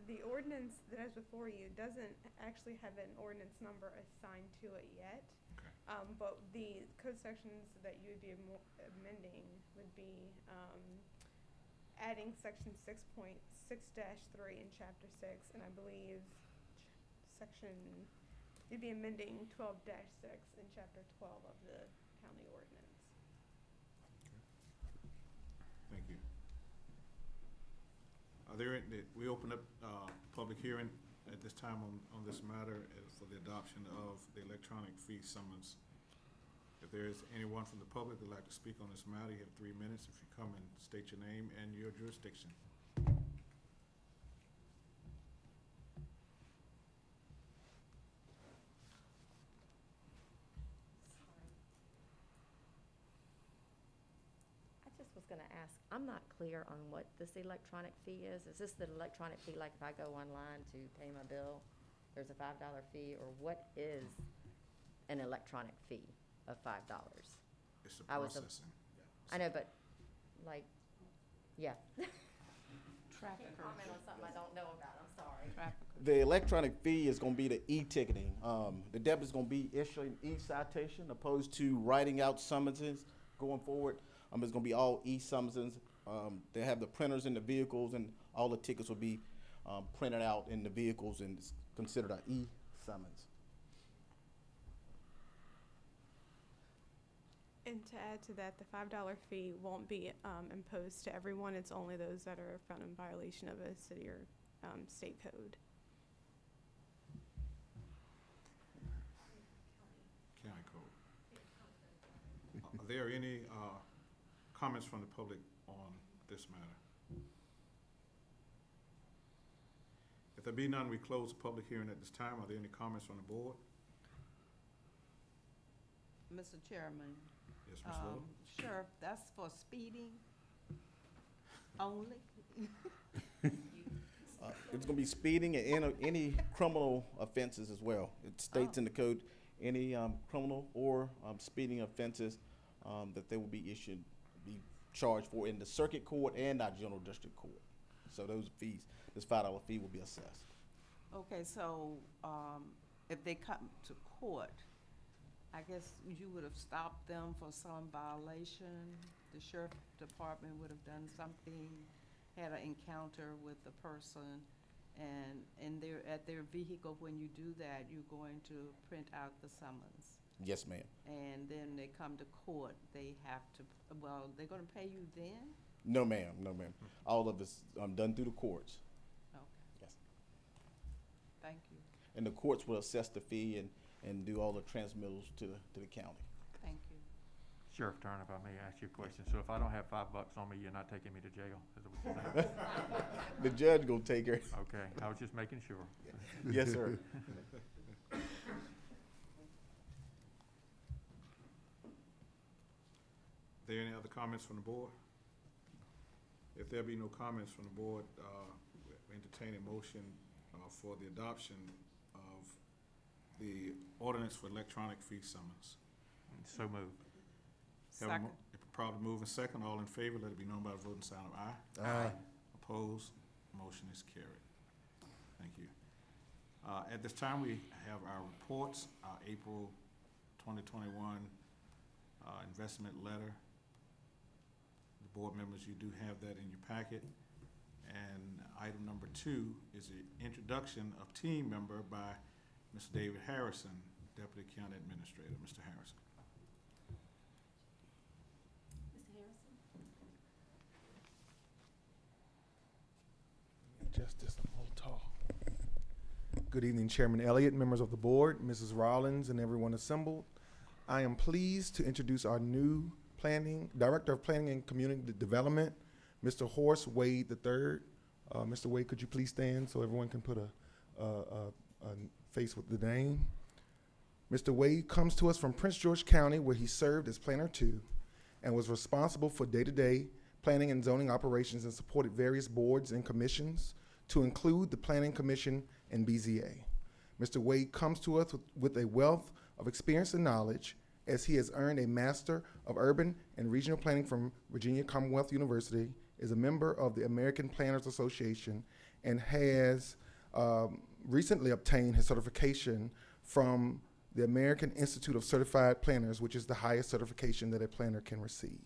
The ordinance that is before you doesn't actually have an ordinance number assigned to it yet. Okay. But the code sections that you would be amending would be adding section 6.6-3 in chapter 6, and I believe you'd be amending 12-6 in chapter 12 of the county ordinance. Thank you. We open up public hearing at this time on this matter for the adoption of the electronic fee summons. If there is anyone from the public that'd like to speak on this matter, you have 3 minutes. If you come and state your name and your jurisdiction. Was going to ask, I'm not clear on what this electronic fee is. Is this the electronic fee like if I go online to pay my bill, there's a $5 fee, or what is an electronic fee of $5? It's the processing. I know, but like, yeah. Traffic. Comment on something I don't know about, I'm sorry. The electronic fee is going to be the e-ticketing. The debit is going to be issuing e-citation opposed to writing out summonses going forward. It's going to be all e-summonses. They have the printers in the vehicles, and all the tickets will be printed out in the vehicles, and it's considered an e-summons. And to add to that, the $5 fee won't be imposed to everyone. It's only those that are found in violation of a city or state code. County code. Are there any comments from the public on this matter? If there be none, we close the public hearing at this time. Are there any comments from the board? Mr. Chairman. Yes, Ms. Little? Sheriff, that's for speeding only? It's going to be speeding and any criminal offenses as well. It states in the code any criminal or speeding offenses that they will be charged for in the circuit court and our general district court. So those fees, this $5 fee will be assessed. Okay, so if they come to court, I guess you would have stopped them for some violation. The sheriff department would have done something, had an encounter with the person, and at their vehicle, when you do that, you're going to print out the summons. Yes, ma'am. And then they come to court, they have to, well, they're gonna pay you then? No, ma'am. No, ma'am. All of it's done through the courts. Okay. Yes. Thank you. And the courts will assess the fee and do all the transmittals to the county. Thank you. Sheriff Turner, if I may ask you a question. So if I don't have $5 on me, you're not taking me to jail? Is that what you're saying? The judge gonna take her. Okay, I was just making sure. Yes, sir. Are there any other comments from the board? If there be no comments from the board, we entertain a motion for the adoption of the ordinance for electronic fee summons. So moved. Second. Probably moving second. All in favor, let it be known by the voting sign of aye. Aye. Opposed? Motion is carried. Thank you. At this time, we have our reports, our April 2021 investment letter. The Board members, you do have that in your packet. And item number 2 is the introduction of team member by Mr. David Harrison, Deputy County Administrator. Mr. Harrison. Mr. Harrison? Just this a little tall. Good evening, Chairman Elliott, members of the board, Mrs. Rollins, and everyone assembled. I am pleased to introduce our new Director of Planning and Community Development, Mr. Horace Wade III. Mr. Wade, could you please stand so everyone can put a face with the name? Mr. Wade comes to us from Prince George County, where he served as Planner 2 and was responsible for day-to-day planning and zoning operations and supported various boards and commissions, to include the Planning Commission and BZA. Mr. Wade comes to us with a wealth of experience and knowledge, as he has earned a Master of Urban and Regional Planning from Virginia Commonwealth University, is a member of the American Planners Association, and has recently obtained his certification from the American Institute of Certified Planners, which is the highest certification that a planner can receive.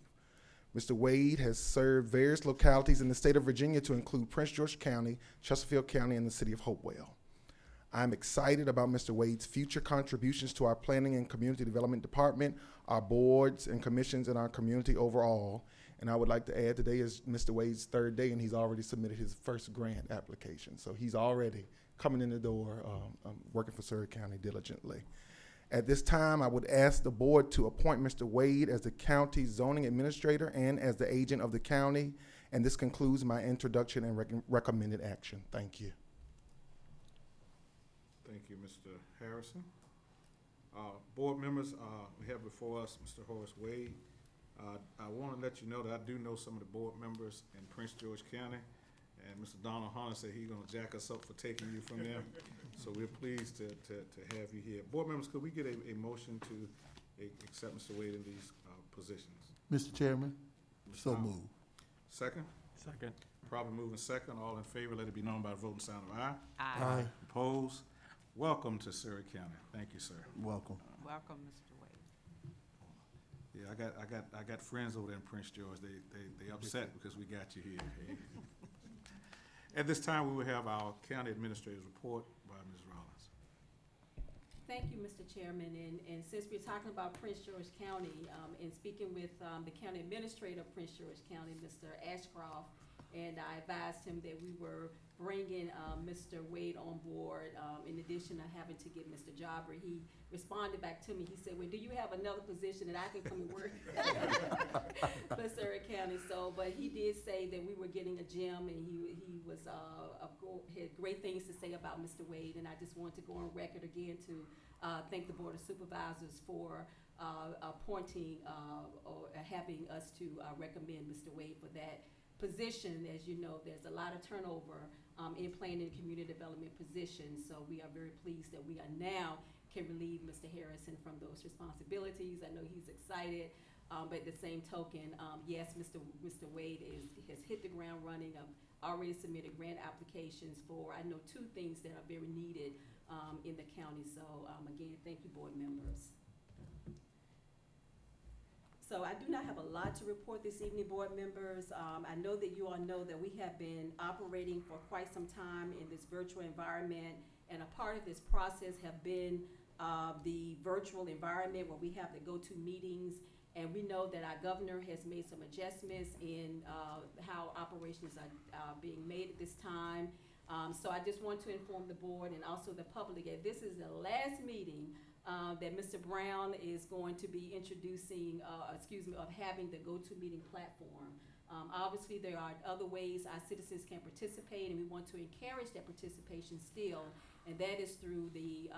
Mr. Wade has served various localities in the state of Virginia, to include Prince George County, Chesterfield County, and the city of Hopewell. I'm excited about Mr. Wade's future contributions to our Planning and Community Development Department, our boards and commissions, and our community overall. And I would like to add, today is Mr. Wade's 3rd day, and he's already submitted his first grant application. So he's already coming in the door, working for Surrey County diligently. At this time, I would ask the board to appoint Mr. Wade as the county zoning administrator and as the agent of the county. And this concludes my introduction and recommended action. Thank you. Thank you, Mr. Harrison. Board members, we have before us Mr. Horace Wade. I want to let you know that I do know some of the board members in Prince George County, and Mr. Donald Hunter said he's going to jack us up for taking you from them. So we're pleased to have you here. Board members, could we get a motion to accept Mr. Wade in these positions? Mr. Chairman, so Tom? moved. Second? Second. Probably moving second. All in favor, let it be known by the voting sign of aye. Aye. Opposed? Welcome to Surrey County. Thank you, sir. Welcome. Welcome, Mr. Wade. Yeah, I got friends over there in Prince George. They upset because we got you here. At this time, we will have our county administrator's report by Ms. Rollins. Thank you, Mr. Chairman, and since we're talking about Prince George County, and speaking with the county administrator of Prince George County, Mr. Ashcroft, and I advised him that we were bringing Mr. Wade on board, in addition to having to get Mr. Jobber. He responded back to me. He said, well, do you have another position that I can come and work for Surrey County? So, but he did say that we were getting a gem, and he was had great things to say about Mr. Wade. And I just want to go on record again to thank the Board of Supervisors for appointing or having us to recommend Mr. Wade for that position. As you know, there's a lot of turnover in planning and community development positions, so we are very pleased that we are now can relieve Mr. Harrison from those responsibilities. I know he's excited, but at the same token, yes, Mr. Wade has hit the ground running. I've already submitted grant applications for, I know, 2 things that are very needed in the county. So again, thank you, board members. So I do not have a lot to report this evening, board members. I know that you all know that we have been operating for quite some time in this virtual environment, and a part of this process have been the virtual environment where we have the go-to meetings, and we know that our governor has made some adjustments in how operations are being made at this time. So I just want to inform the board and also the public that this is the last meeting that Mr. Brown is going to be introducing, of having the go-to meeting platform. Obviously, there are other ways our citizens can participate, and we want to encourage that participation still, and that is through the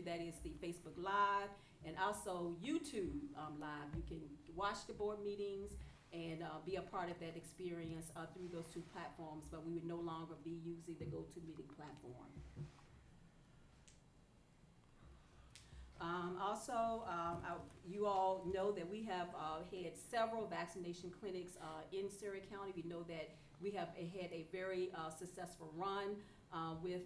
that is the Facebook Live and also YouTube Live. You can watch the board meetings and be a part of that experience through those 2 platforms, but we would no longer be using the go-to meeting platform. You all know that we have had several vaccination clinics in Surrey County. We know that we have had a very successful run with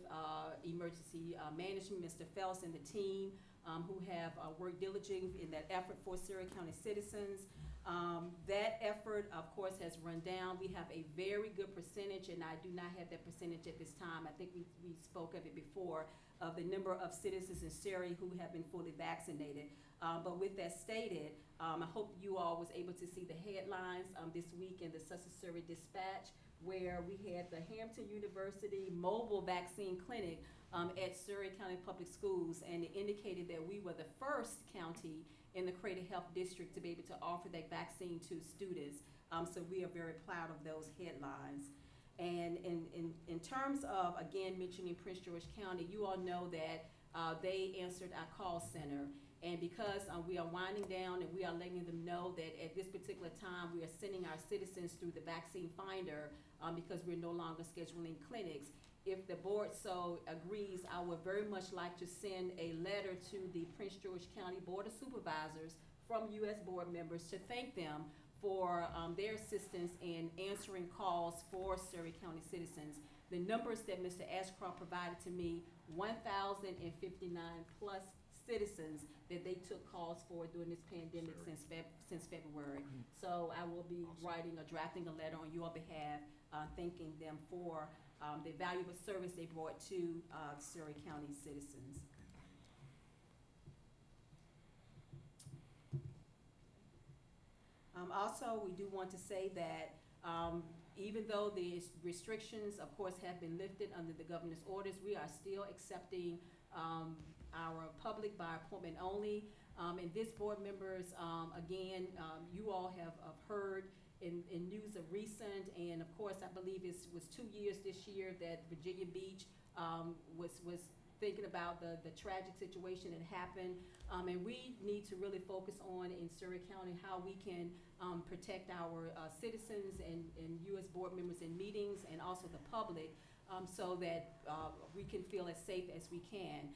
emergency management, Mr. Phelps and the team who have worked diligently in that effort for Surrey County citizens. That effort, of course, has run down. We have a very good percentage, and I do not have that percentage at this time. I think we spoke of it before, of the number of citizens in Surrey who have been fully vaccinated. But with that stated, I hope you all was able to see the headlines this week in the Sussex Surrey Dispatch, where we had the Hampton University mobile vaccine clinic at Surrey County Public Schools, and it indicated that we were the first county in the Crater Health District to be able to offer that vaccine to students. So we are very proud of those headlines. And in terms of, again, mentioning Prince George County, you all know that they answered our call center. And because we are winding down and we are letting them know that at this particular time we are sending our citizens through the vaccine finder because we're no longer scheduling clinics. If the board so agrees, I would very much like to send a letter to the Prince George County Board of Supervisors from U.S. board members to thank them for their assistance in answering calls for Surrey County citizens. The numbers that Mr. Ashcroft provided to me, 1,059 plus citizens that they took calls for during this pandemic since February. So I will be writing or drafting a letter on your behalf, thanking them for the valuable service they brought to Surrey County citizens. Also, we do want to say that even though the restrictions, of course, have been lifted under the governor's orders, we are still accepting our public by appointment only. And this board members, again, you all have heard in news of recent, and of course, I believe it was 2 years this year that Virginia Beach was thinking about the tragic situation that happened. And we need to really focus on in Surrey County how we can protect our citizens and U.S. board members in meetings and also the public so that we can feel as safe as we can.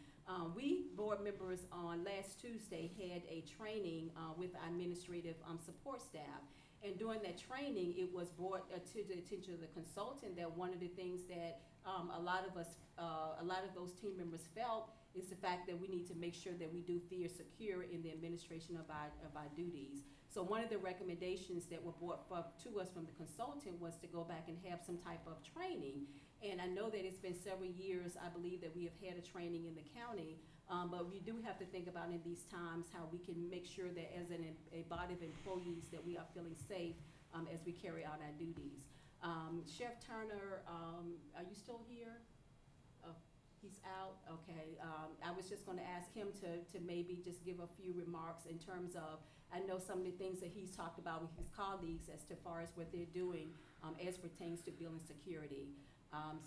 We board members on last Tuesday had a training with our administrative support staff. And during that training, it was brought to the attention of the consultant that one of the things that a lot of those team members felt is the fact that we need to make sure that we do feel secure in the administration of our duties. So one of the recommendations that were brought to us from the consultant was to go back and have some type of training. And I know that it's been several years, I believe, that we have had a training in the county, but we do have to think about in these times how we can make sure that as a body of employees that we are feeling safe as we carry out our duties. Chef Turner, are you still here? Oh, he's out? Okay. I was just going to ask him to maybe just give a few remarks in terms of, I know some of the things that he's talked about with his colleagues as far as what they're doing as pertains to building security.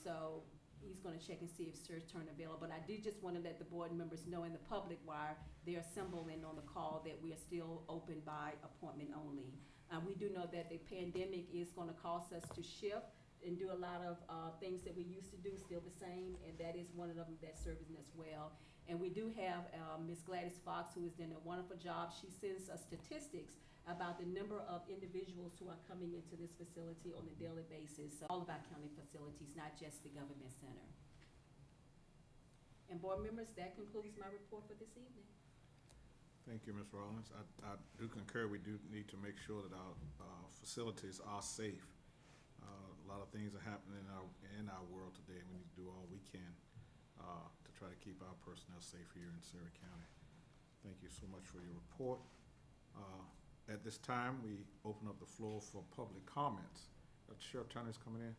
So he's going to check and see if Sir Turner available. But I did just want to let the board members know in the public while they're assembling on the call that we are still open by appointment only. We do know that the pandemic is going to cause us to shift and do a lot of things that we used to do still the same, and that is one of them that's serving us well. And we do have Ms. Gladys Fox, who has done a wonderful job. She sends us statistics about the number of individuals who are coming into this facility on a daily basis. So all of our county facilities, not just the government center. And board members, that concludes my report for this evening. Thank you, Ms. Rollins. I do concur. We do need to make sure that our facilities are safe. A lot of things are happening in our world today, and we need to do all we can to try to keep our personnel safe here in Surrey County. Thank you so much for your report. At this time, we open up the floor for public comments. Sheriff Turner's coming in.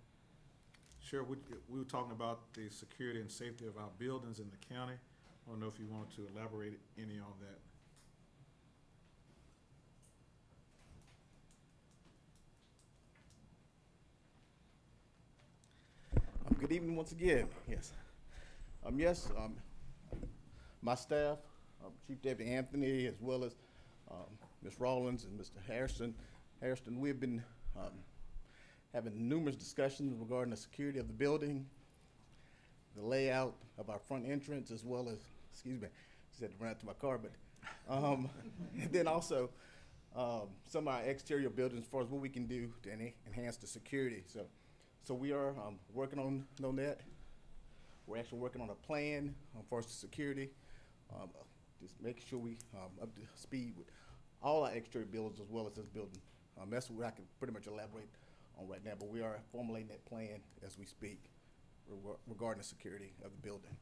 Sheriff, we were talking about the security and safety of our buildings in the county. I don't know if you wanted to elaborate any on that. Good evening once again. Yes. My staff, Chief Deputy Anthony, as well as Ms. Rawlins and Mr. Harrison, we've been having numerous discussions regarding the security of the building, the layout of our front entrance, as well as, excuse me, just had to run out to my car, but and then also some of our exterior buildings as far as what we can do to enhance the security. So we are working on that. We're actually working on a plan for security, just making sure we up to speed with all our exterior buildings as well as this building. That's what I can pretty much elaborate on right now, but we are formulating that plan as we speak regarding the security of the building.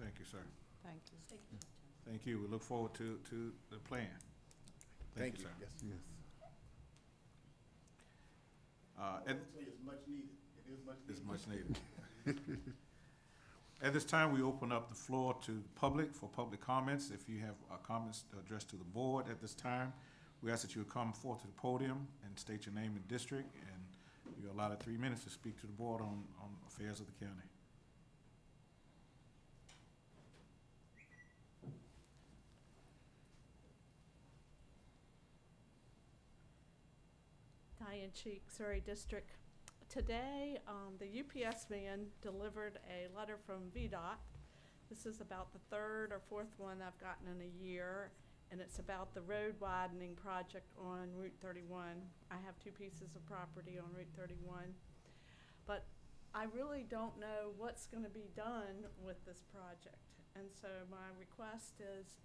Thank you, sir. Thank you. Thank you. We look forward to the plan. Thank you, sir. Yes. Yes. And It's much needed. It is much needed. it's much needed. At this time, we open up the floor to the public for public comments. If you have comments addressed to the board at this time, we ask that you come forth to the podium and state your name and district, and you're allotted 3 minutes to speak to the board on affairs of the county. Diane Cheek, Surrey District. Today, the UPS man delivered a letter from VDOT. This is about the third or fourth one I've gotten in a year, and it's about the road widening project on Route 31. I have 2 pieces of property on Route 31, but I really don't know what's going to be done with this project. And so my request is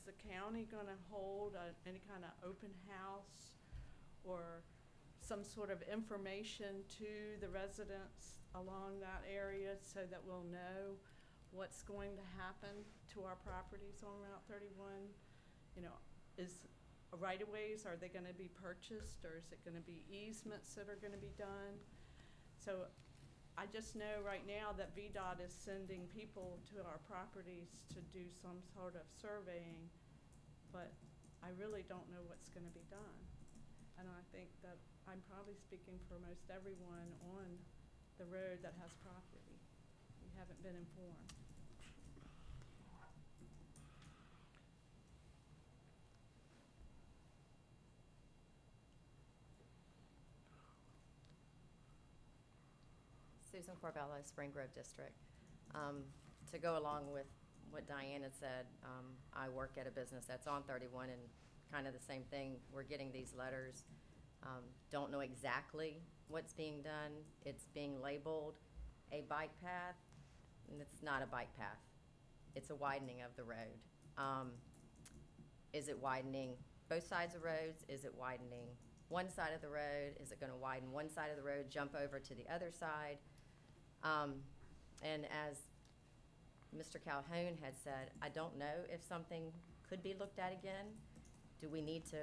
the county going to hold any kind of open house or some sort of information to the residents along that area so that we'll know what's going to happen to our properties on Route 31? You know, is right-of-ways, are they going to be purchased, or is it going to be easements that are going to be done? So I just know right now that VDOT is sending people to our properties to do some sort of surveying, but I really don't know what's going to be done. And I think that I'm probably speaking for most everyone on the road that has property. We haven't been informed. Susan Corbello, Spring Grove District. To go along with what Diane had said, I work at a business that's on 31, and kind of the same thing. We're getting these letters. Don't know exactly what's being done. It's being labeled a bike path, and it's not a bike path. It's a widening of the road. Is it widening both sides of roads? Is it widening one side of the road? Is it going to widen one side of the road, jump over to the other side? And as Mr. Calhoun had said, I don't know if something could be looked at again. Do we need to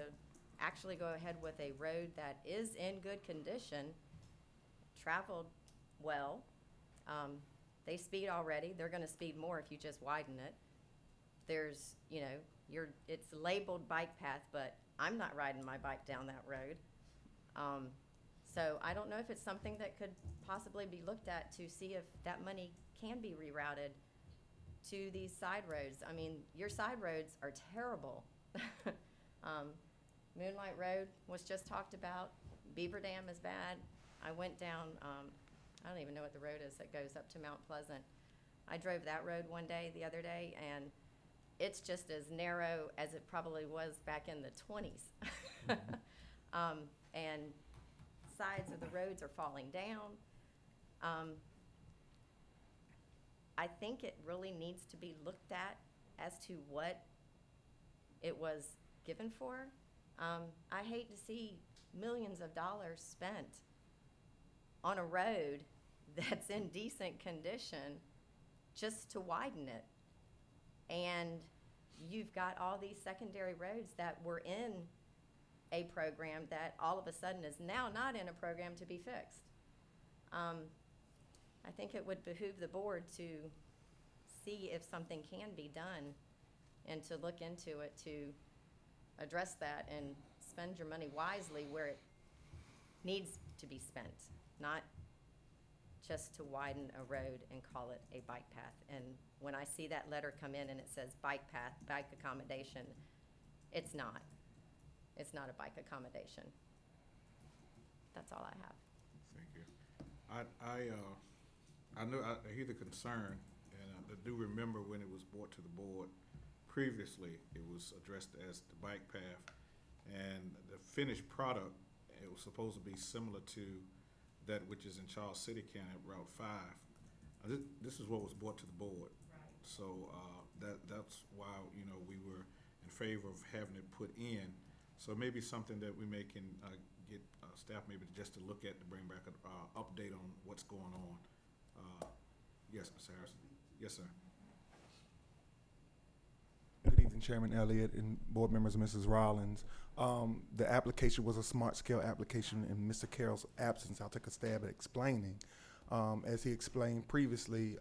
actually go ahead with a road that is in good condition, traveled well? They speed already. They're going to speed more if you just widen it. There's, you know, it's labeled bike path, but I'm not riding my bike down that road. So I don't know if it's something that could possibly be looked at to see if that money can be rerouted to these side roads. I mean, your side roads are terrible. Moonlight Road was just talked about. Beaver Dam is bad. I went down, I don't even know what the road is that goes up to Mount Pleasant. I drove that road one day, the other day, and it's just as narrow as it probably was back in the 20s. And sides of the roads are falling down. I think it really needs to be looked at as to what it was given for. I hate to see millions of dollars spent on a road that's in decent condition just to widen it. And you've got all these secondary roads that were in a program that all of a sudden is now not in a program to be fixed. I think it would behoove the board to see if something can be done and to look into it to address that and spend your money wisely where it needs to be spent, not just to widen a road and call it a bike path. And when I see that letter come in and it says bike path, bike accommodation, it's not. It's not a bike accommodation. That's all I have. Thank you. I know, I hear the concern, and I do remember when it was brought to the board previously, it was addressed as the bike path, and the finished product, it was supposed to be similar to that which is in Charles City, County, Route 5. This is what was brought to the board. Right. So that's why, you know, we were in favor of having it put in. So maybe something that we may can get staff maybe just to look at to bring back an update on what's going on. Yes, Ms. Harrison. Yes, sir. Good evening, Chairman Elliott and board members, Mrs. Rollins. The application was a smart scale application. In Mr. Carroll's absence, I'll take a stab at explaining. As he explained previously,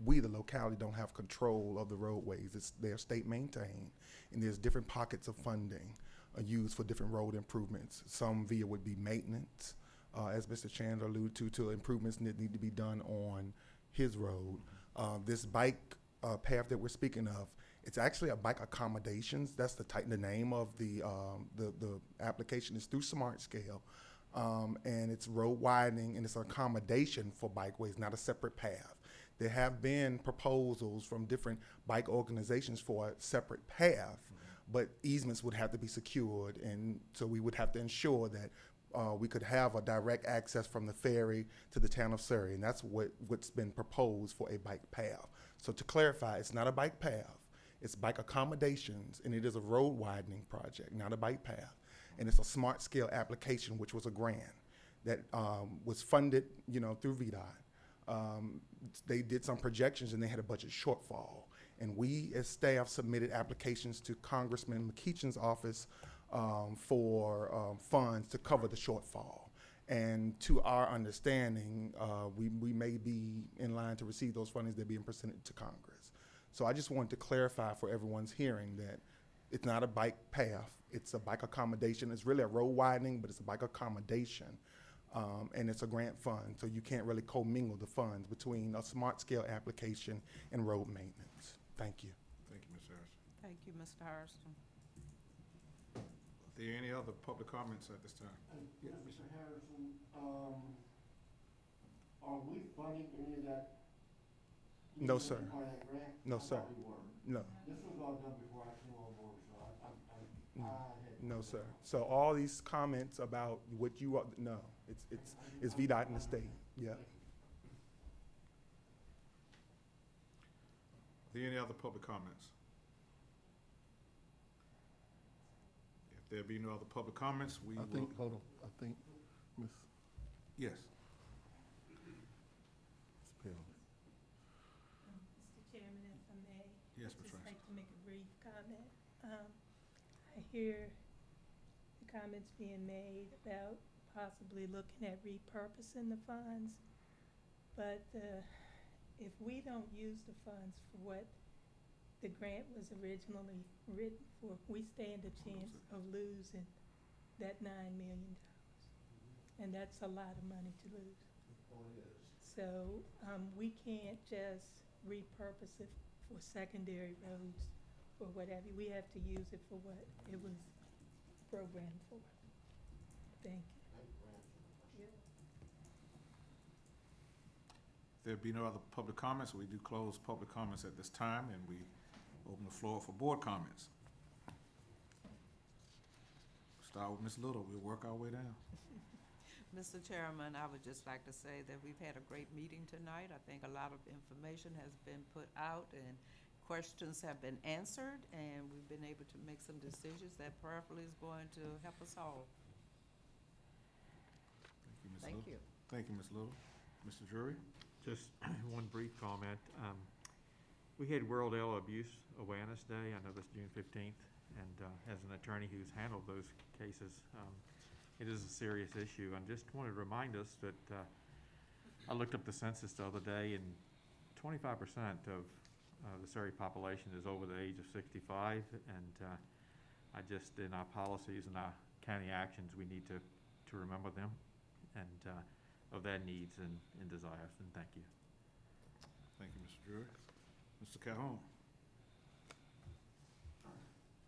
we, the locality, don't have control of the roadways. They're state maintained, and there's different pockets of funding used for different road improvements. Some via would be maintenance, as Mr. Chandler alluded to improvements that need to be done on his road. This bike path that we're speaking of, it's actually a bike accommodations. That's the name of the application is through Smart Scale. And it's road widening and it's an accommodation for bikeways, not a separate path. There have been proposals from different bike organizations for a separate path, but easements would have to be secured, and so we would have to ensure that we could have a direct access from the ferry to the town of Surrey, and that's what's been proposed for a bike path. So to clarify, it's not a bike path, it's bike accommodations, and it is a road widening project, not a bike path. And it's a smart scale application, which was a grant that was funded, through VDOT. They did some projections and they had a budget shortfall. And we, as staff, submitted applications to Congressman McEachin's office for funds to cover the shortfall. And to our understanding, we may be in line to receive those fundings that are being presented to Congress. So I just wanted to clarify for everyone's hearing that it's not a bike path, it's a bike accommodation. It's really a road widening, but it's a bike accommodation. And it's a grant fund, so you can't really commingle the funds between a smart scale application and road maintenance. Thank you. Thank you, Ms. Harrison. Thank you, Mr. Harrison. Are there any other public comments at this time? Yes, Mr. Harrison, are we funding any of that? No, sir. Part of that grant? No, I sir. thought we were. No. This was all done before I came on board, so I had. No, sir. So all these comments about what you are, no, it's VDOT in the state, yeah. Are there any other public comments? If there be no other public comments, we will. Hold on, I think, Ms. Yes. Pell. Mr. Chairman, if I may. Yes, I'd Ms. just Francis. like to make a brief comment. I hear the comments being made about possibly looking at repurposing the funds, but if we don't use the funds for what the grant was originally written for, we stand a chance of losing that $9 million. And that's a lot of money to lose. So we can't just repurpose it for secondary roads or whatever. We have to use it for what it was programmed for. Thank you. If there be no other public comments, we do close public comments at this time, and we open the floor for board comments. Start with Ms. Little. We'll work our way down. Mr. Chairman, I would just like to say that we've had a great meeting tonight. I think a lot of information has been put out and questions have been answered, and we've been able to make some decisions that prayerfully is going to help us all. Thank you, Ms. Little. Thank you, Ms. Little. Mr. Drury? Just one brief comment. We had World Elder Abuse Awareness Day. I know that's June 15th, and as an attorney who's handled those cases, it is a serious issue. And just wanted to remind us that I looked up the census the other day, and 25% of the Surrey population is over the age of 65, and I just, in our policies and our county actions, we need to remember them and of their needs and desires, and thank you. Thank you, Mr. Drury. Mr. Calhoun?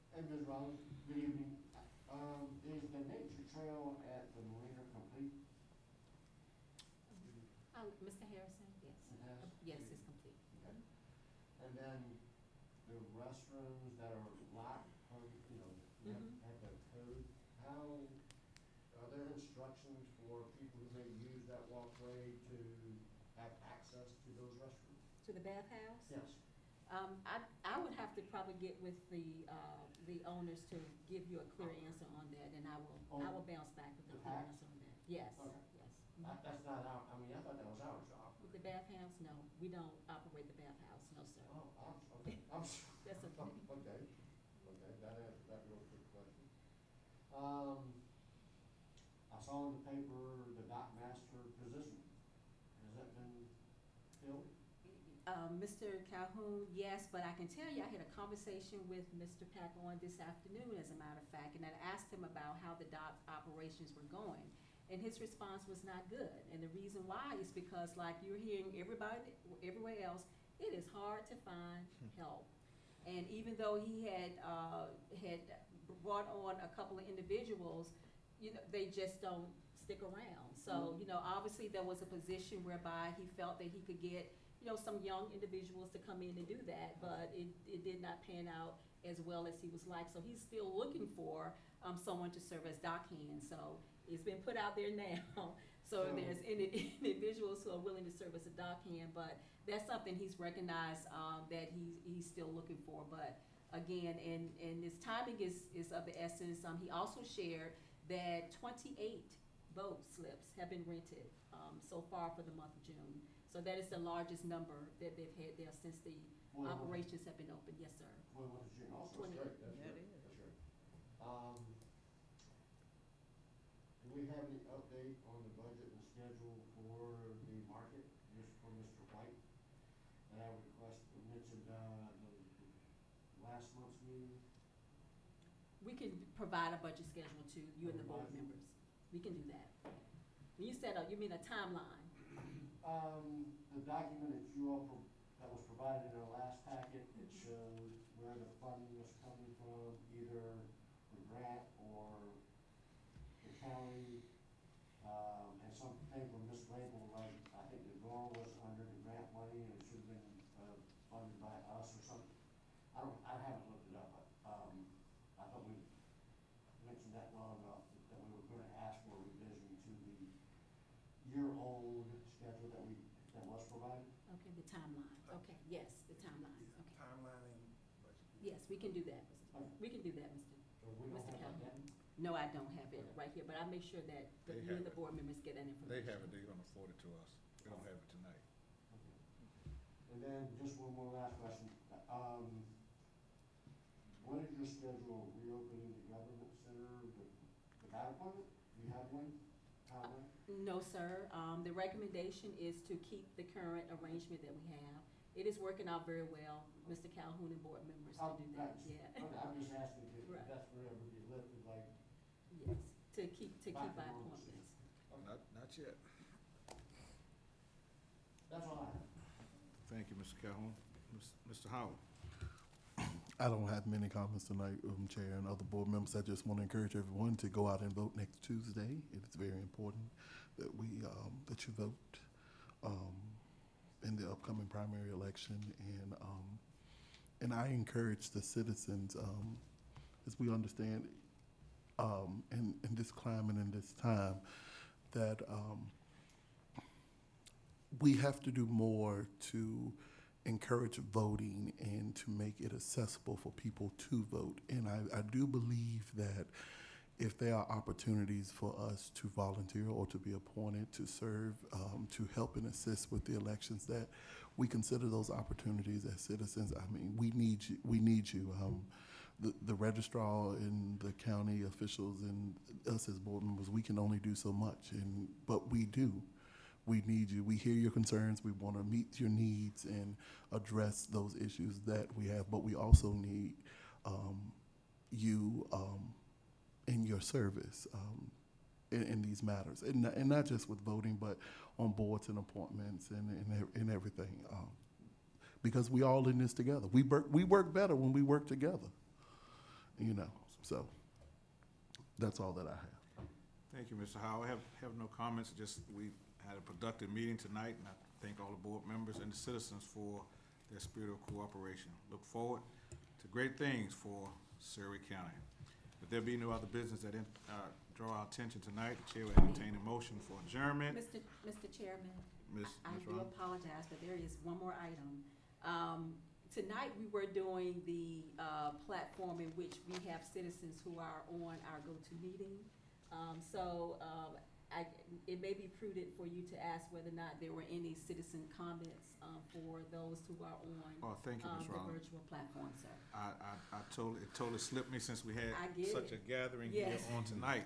Hey, Ms. Rollins, good evening. Is the nature trail at the marina complete? Mr. Harrison, yes. Yes, it's complete. Okay. And then the restrooms that are locked, have the code, how, are there instructions for people who may use that walkway to have access to those restrooms? To the bathhouse? Yes. I would have to probably get with the owners to give you a clear answer on that, and I will bounce back with a clear answer on that. Yes, Okay. yes. That's not our, I mean, I thought that was our job. With the bathhouse, no, we don't operate the bathhouse, no, sir. Oh, okay, I'm sorry. That's okay. Okay, that answers that real quick question. I saw in the paper the dock master position. Has that been filled? Mr. Calhoun, yes, but I can tell you, I had a conversation with Mr. Pack-on this afternoon, as a matter of fact, and I asked him about how the dock operations were going. And his response was not good. And the reason why is because, like you're hearing everybody, everywhere else, it is hard to find help. And even though he had brought on a couple of individuals, you know, they just don't stick around. So, you know, obviously there was a position whereby he felt that he could get, you know, some young individuals to come in and do that, but it did not pan out as well as he was like. So he's still looking for someone to serve as dockhand. So it's been put out there now. So there's individuals who are willing to serve as a dockhand, but that's something he's recognized that he's still looking for. But again, and this timing is of the essence. He also shared that 28 boat slips have been rented so far for the month of June. So that is the largest number that they've had there since the operations have been open. Yes, sir. Well, what is June also? 28. That's great. That's great. That's great. Do we have any update on the budget and schedule for the market, just for Mr. White? That I mentioned the last month's meeting. We can provide a budget schedule to you and the board members. We can do that. When you said, you mean a timeline? The document that you all, that was provided in our last packet, it showed where the funding was coming from, either the grant or the county, and something from mislabeled, like, I think the door was under the grant money and it should have been, funded by us or something. I haven't looked it up, but, I thought we mentioned that long enough, that we were gonna ask for a revision to the year-old schedule that was provided. Okay, the timeline. Okay, yes, the timeline. Okay. Timeline and budget. Yes, we can do that, Mr. We can do that, So we don't Mr. have that Calhoun. yet? No, I don't have it right here, but I'll make sure that They you and have the board members get that information. They have it, they're gonna forward it to us. We don't have it tonight. Okay. And then just one more last question. When is your schedule reopening the government center, the guy appointment? Do you have one? Timeline? No, sir. The recommendation is to keep the current arrangement that we have. It is working out very well, Mr. Calhoun and board members, to do that, yeah. Okay, I'm just asking if Right. that's forever be lifted, like. Yes, to keep Back our to normal. appointments. Not yet. That's all I have. Thank you, Mr. Calhoun. Mr. Howard. I don't have many comments tonight, Chair and other board members. I just want to encourage everyone to go out and vote next Tuesday. It is very important that that you vote in the upcoming primary election. And I encourage the citizens, as we understand, in this climate and this time, that we have to do more to encourage voting and to make it accessible for people to vote. And I do believe that if there are opportunities for us to volunteer or to be appointed to serve, to help and assist with the elections, that we consider those opportunities as citizens. I mean, we need you. We need you. The registrar and the county officials and us as board members, we can only do so much, but we do. We need you. We hear your concerns. We want to meet your needs and address those issues that we have, but we also need you in your service in these matters, and not just with voting, but on boards and appointments and everything, because we all in this together. We work better when we work together, you know. So that's all that I have. Thank you, Mr. Howard. I have no comments. Just we had a productive meeting tonight, and I thank all the board members and the citizens for their spirit of cooperation. Look forward to great things for Surrey County. If there be no other business that draw our attention tonight, the chair will entertain a motion for adjournment. Mr. Chairman, Ms. I do Rollins? apologize, but there is one more item. Tonight, we were doing the platform in which we have citizens who are on our go-to meeting. It may be prudent for you to ask whether or not there were any citizen comments for those who are on Oh, thank you, Ms. the Rollins. virtual platform, sir. It totally slipped me since we had I get such it. a gathering Yes. here on tonight.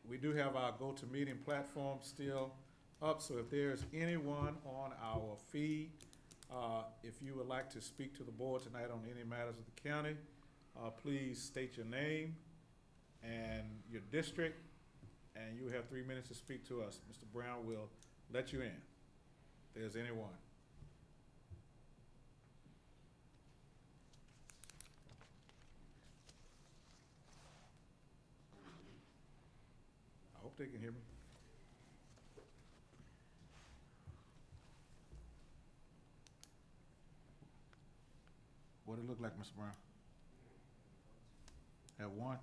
We do have our go-to-meeting platform still up, so if there's anyone on our feed, if you would like to speak to the board tonight on any matters of the county, please state your name and your district, and you have 3 minutes to speak to us. Mr. Brown will let you in, if there's anyone. I hope they can hear me. What it look like, Mr. Brown? Have one?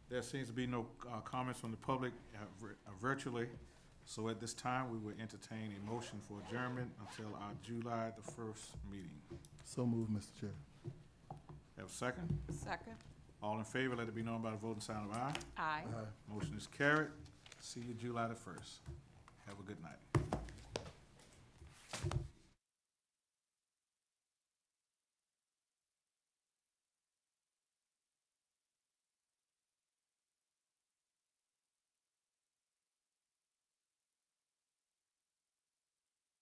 There seems to be no comments from the public virtually, so at this time, we will entertain a motion for adjournment until our July the 1st meeting. So moved, Mr. Chair. Have a second? Second. All in favor, let it be known by the voting sign of aye. Aye. Aye. Motion is carried. See you July the 1st. Have a good night.